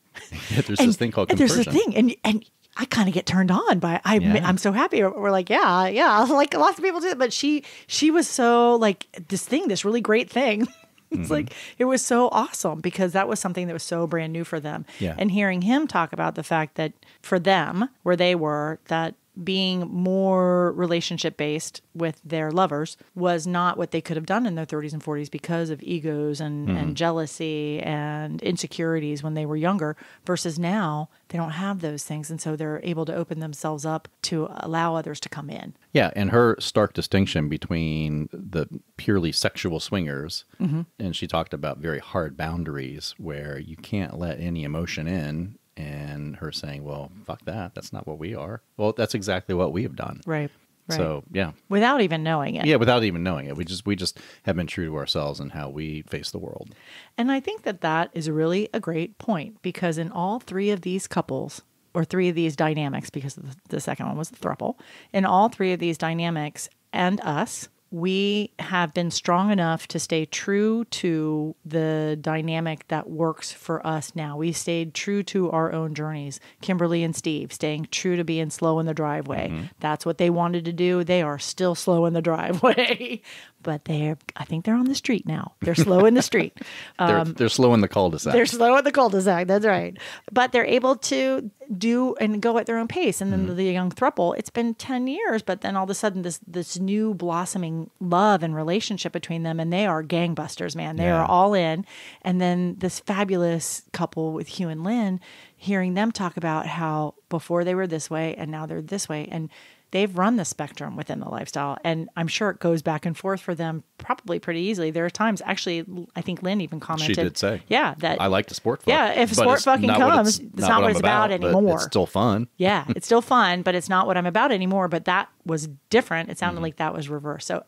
There's this thing called compersion. There's this thing, and I kind of get turned on by. I'm so happy. We're like, yeah, like lots of people do, but she was so like this really great thing. It's like, it was so awesome because that was something that was so brand new for them. Yeah. And hearing him talk about the fact that for them, where they were, that being more relationship based with their lovers was not what they could have done in their 30s and 40s because of egos and jealousy and insecurities when they were younger, versus now they don't have those things. And so they're able to open themselves up to allow others to come in. Yeah. And her stark distinction between the purely sexual swingers, and she talked about very hard boundaries where you can't let any emotion in. And her saying, well, fuck that. That's not what we are. Well, that's exactly what we have done. Right. So, yeah. Without even knowing it. Yeah, without even knowing it. We just have been true to ourselves and how we face the world. And I think that is really a great point, because in all three of these couples, or three of these dynamics, because the second one was the throuple, in all three of these dynamics and us, we have been strong enough to stay true to the dynamic that works for us now. We stayed true to our own journeys. Kimberly and Steve staying true to being slow in the driveway. That's what they wanted to do. They are still slow in the driveway. but I think they're on the street now. They're slow in the street. They're slow in the cul-de-sac. They're slow in the cul-de-sac. That's right. But they're able to do and go at their own pace. And then the young throuple, it's been 10 years, but then all of a sudden this new blossoming love and relationship between them, and they are gangbusters, man. They are all in. And then this fabulous couple with Hugh and Lynn, hearing them talk about how before they were this way and now they're this way. And they've run the spectrum within the lifestyle. And I'm sure it goes back and forth for them probably pretty easily. There are times, actually, I think Lynn even commented. She did say. Yeah. That I like to sport fuck. Yeah. If sport fucking comes, it's not what it's about anymore. It's still fun. Yeah. It's still fun, but it's not what I'm about anymore. But that was different. It sounded like that was reversed. So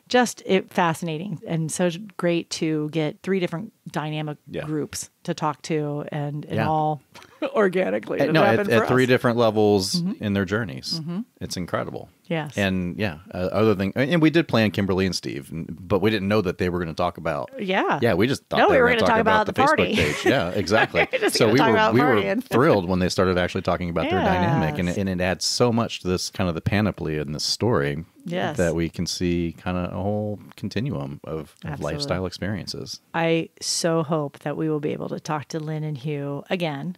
just fascinating and so great to get 3 different dynamic groups to talk to and all organically. At 3 different levels in their journeys. It's incredible. Yes. And other thing, and we did plan Kimberly and Steve, but we didn't know that they were going to talk about. Yeah. Yeah, we just thought they were going to talk about the party. Facebook page. Yeah, exactly. So we were thrilled when they started actually talking about their dynamic, and it adds so much to this kind of the panoply in this story. Yes. That we can see kind of a whole continuum of lifestyle experiences. I so hope that we will be able to talk to Lynn and Hugh again.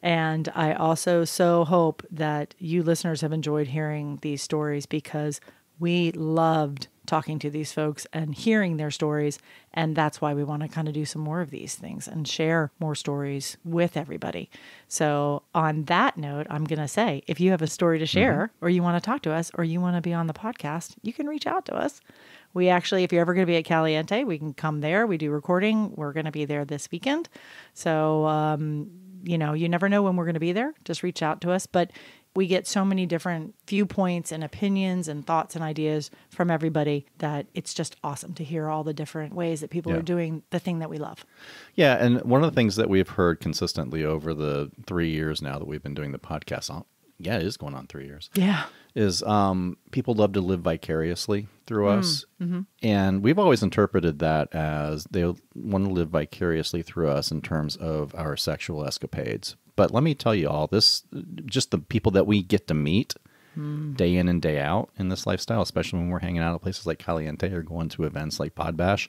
And I also so hope that you listeners have enjoyed hearing these stories, because we loved talking to these folks and hearing their stories. And that's why we want to kind of do some more of these things and share more stories with everybody. So on that note, I'm going to say, if you have a story to share or you want to talk to us or you want to be on the podcast, you can reach out to us. We actually, if you're ever going to be at Caliente, we can come there. We do recording. We're going to be there this weekend. So, you never know when we're going to be there. Just reach out to us. But we get so many different viewpoints and opinions and thoughts and ideas from everybody that it's just awesome to hear all the different ways that people are doing the thing that we love. Yeah. And one of the things that we've heard consistently over the 3 years now that we've been doing the podcast, it is going on 3 years. Yeah. Is people love to live vicariously through us. And we've always interpreted that as they want to live vicariously through us in terms of our sexual escapades. But let me tell you all this, just the people that we get to meet day in and day out in this lifestyle, especially when we're hanging out at places like Caliente or going to events like Podbash,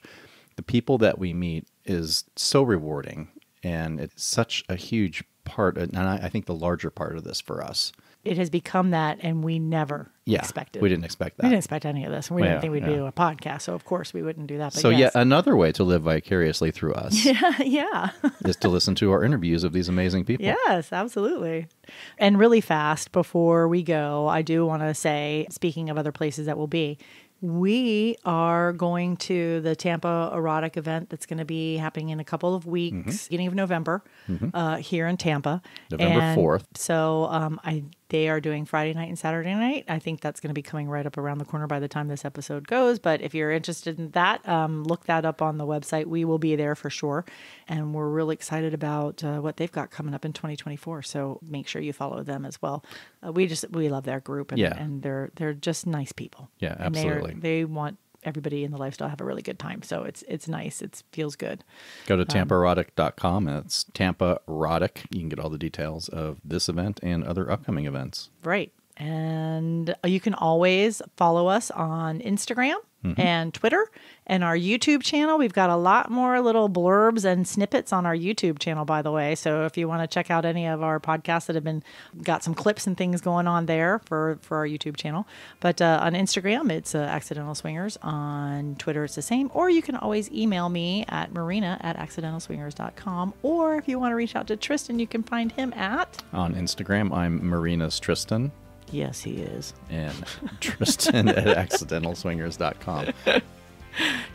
the people that we meet is so rewarding. And it's such a huge part, and I think the larger part of this for us. It has become that, and we never expected. We didn't expect that. We didn't expect any of this. We didn't think we'd do a podcast, so of course we wouldn't do that. But so yet another way to live vicariously through us is to listen to our interviews of these amazing people. Yes, absolutely. And really fast, before we go, I do want to say, speaking of other places that we'll be, we are going to the Tampa erotic event that's going to be happening in a couple of weeks, beginning of November, here in Tampa. November 4th. So they are doing Friday night and Saturday night. I think that's going to be coming right up around the corner by the time this episode goes. But if you're interested in that, look that up on the website. We will be there for sure. And we're really excited about what they've got coming up in 2024. So make sure you follow them as well. We love their group, and they're just nice people. Yeah, absolutely. They want everybody in the lifestyle have a really good time. So it's nice. It feels good. Go to tampaerotic.com, and it's Tampa Erotic. You can get all the details of this event and other upcoming events. Right. And you can always follow us on Instagram and Twitter and our YouTube channel. We've got a lot more little blurbs and snippets on our YouTube channel, by the way. So if you want to check out any of our podcasts that have got some clips and things going on there for our YouTube channel. But on Instagram, it's Accidental Swingers. On Twitter, it's the same. Or you can always email me at Myrina@accidentalswingers.com. Or if you want to reach out to Tristan, you can find him at... On Instagram, I'm Myrina's Tristan. Yes, he is. And Tristan at accidentalswingers.com.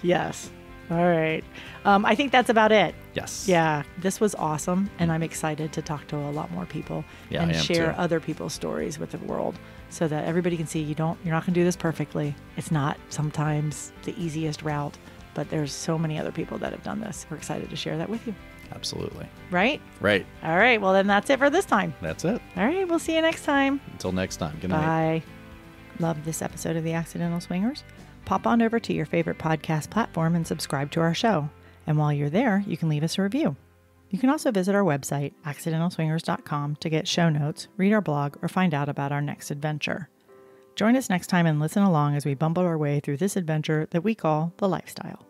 Yes. All right. I think that's about it. Yes. Yeah. This was awesome. And I'm excited to talk to a lot more people and share other people's stories with the world so that everybody can see you're not going to do this perfectly. It's not sometimes the easiest route, but there's so many other people that have done this. We're excited to share that with you. Absolutely. Right? Right. All right. Well, then that's it for this time. That's it. All right. We'll see you next time. Until next time. Good night. Bye. Love this episode of The Accidental Swingers? Pop on over to your favorite podcast platform and subscribe to our show. And while you're there, you can leave us a review. You can also visit our website, accidentalswingers.com, to get show notes, read our blog, or find out about our next adventure. Join us next time and listen along as we bumble our way through this adventure that we call the lifestyle.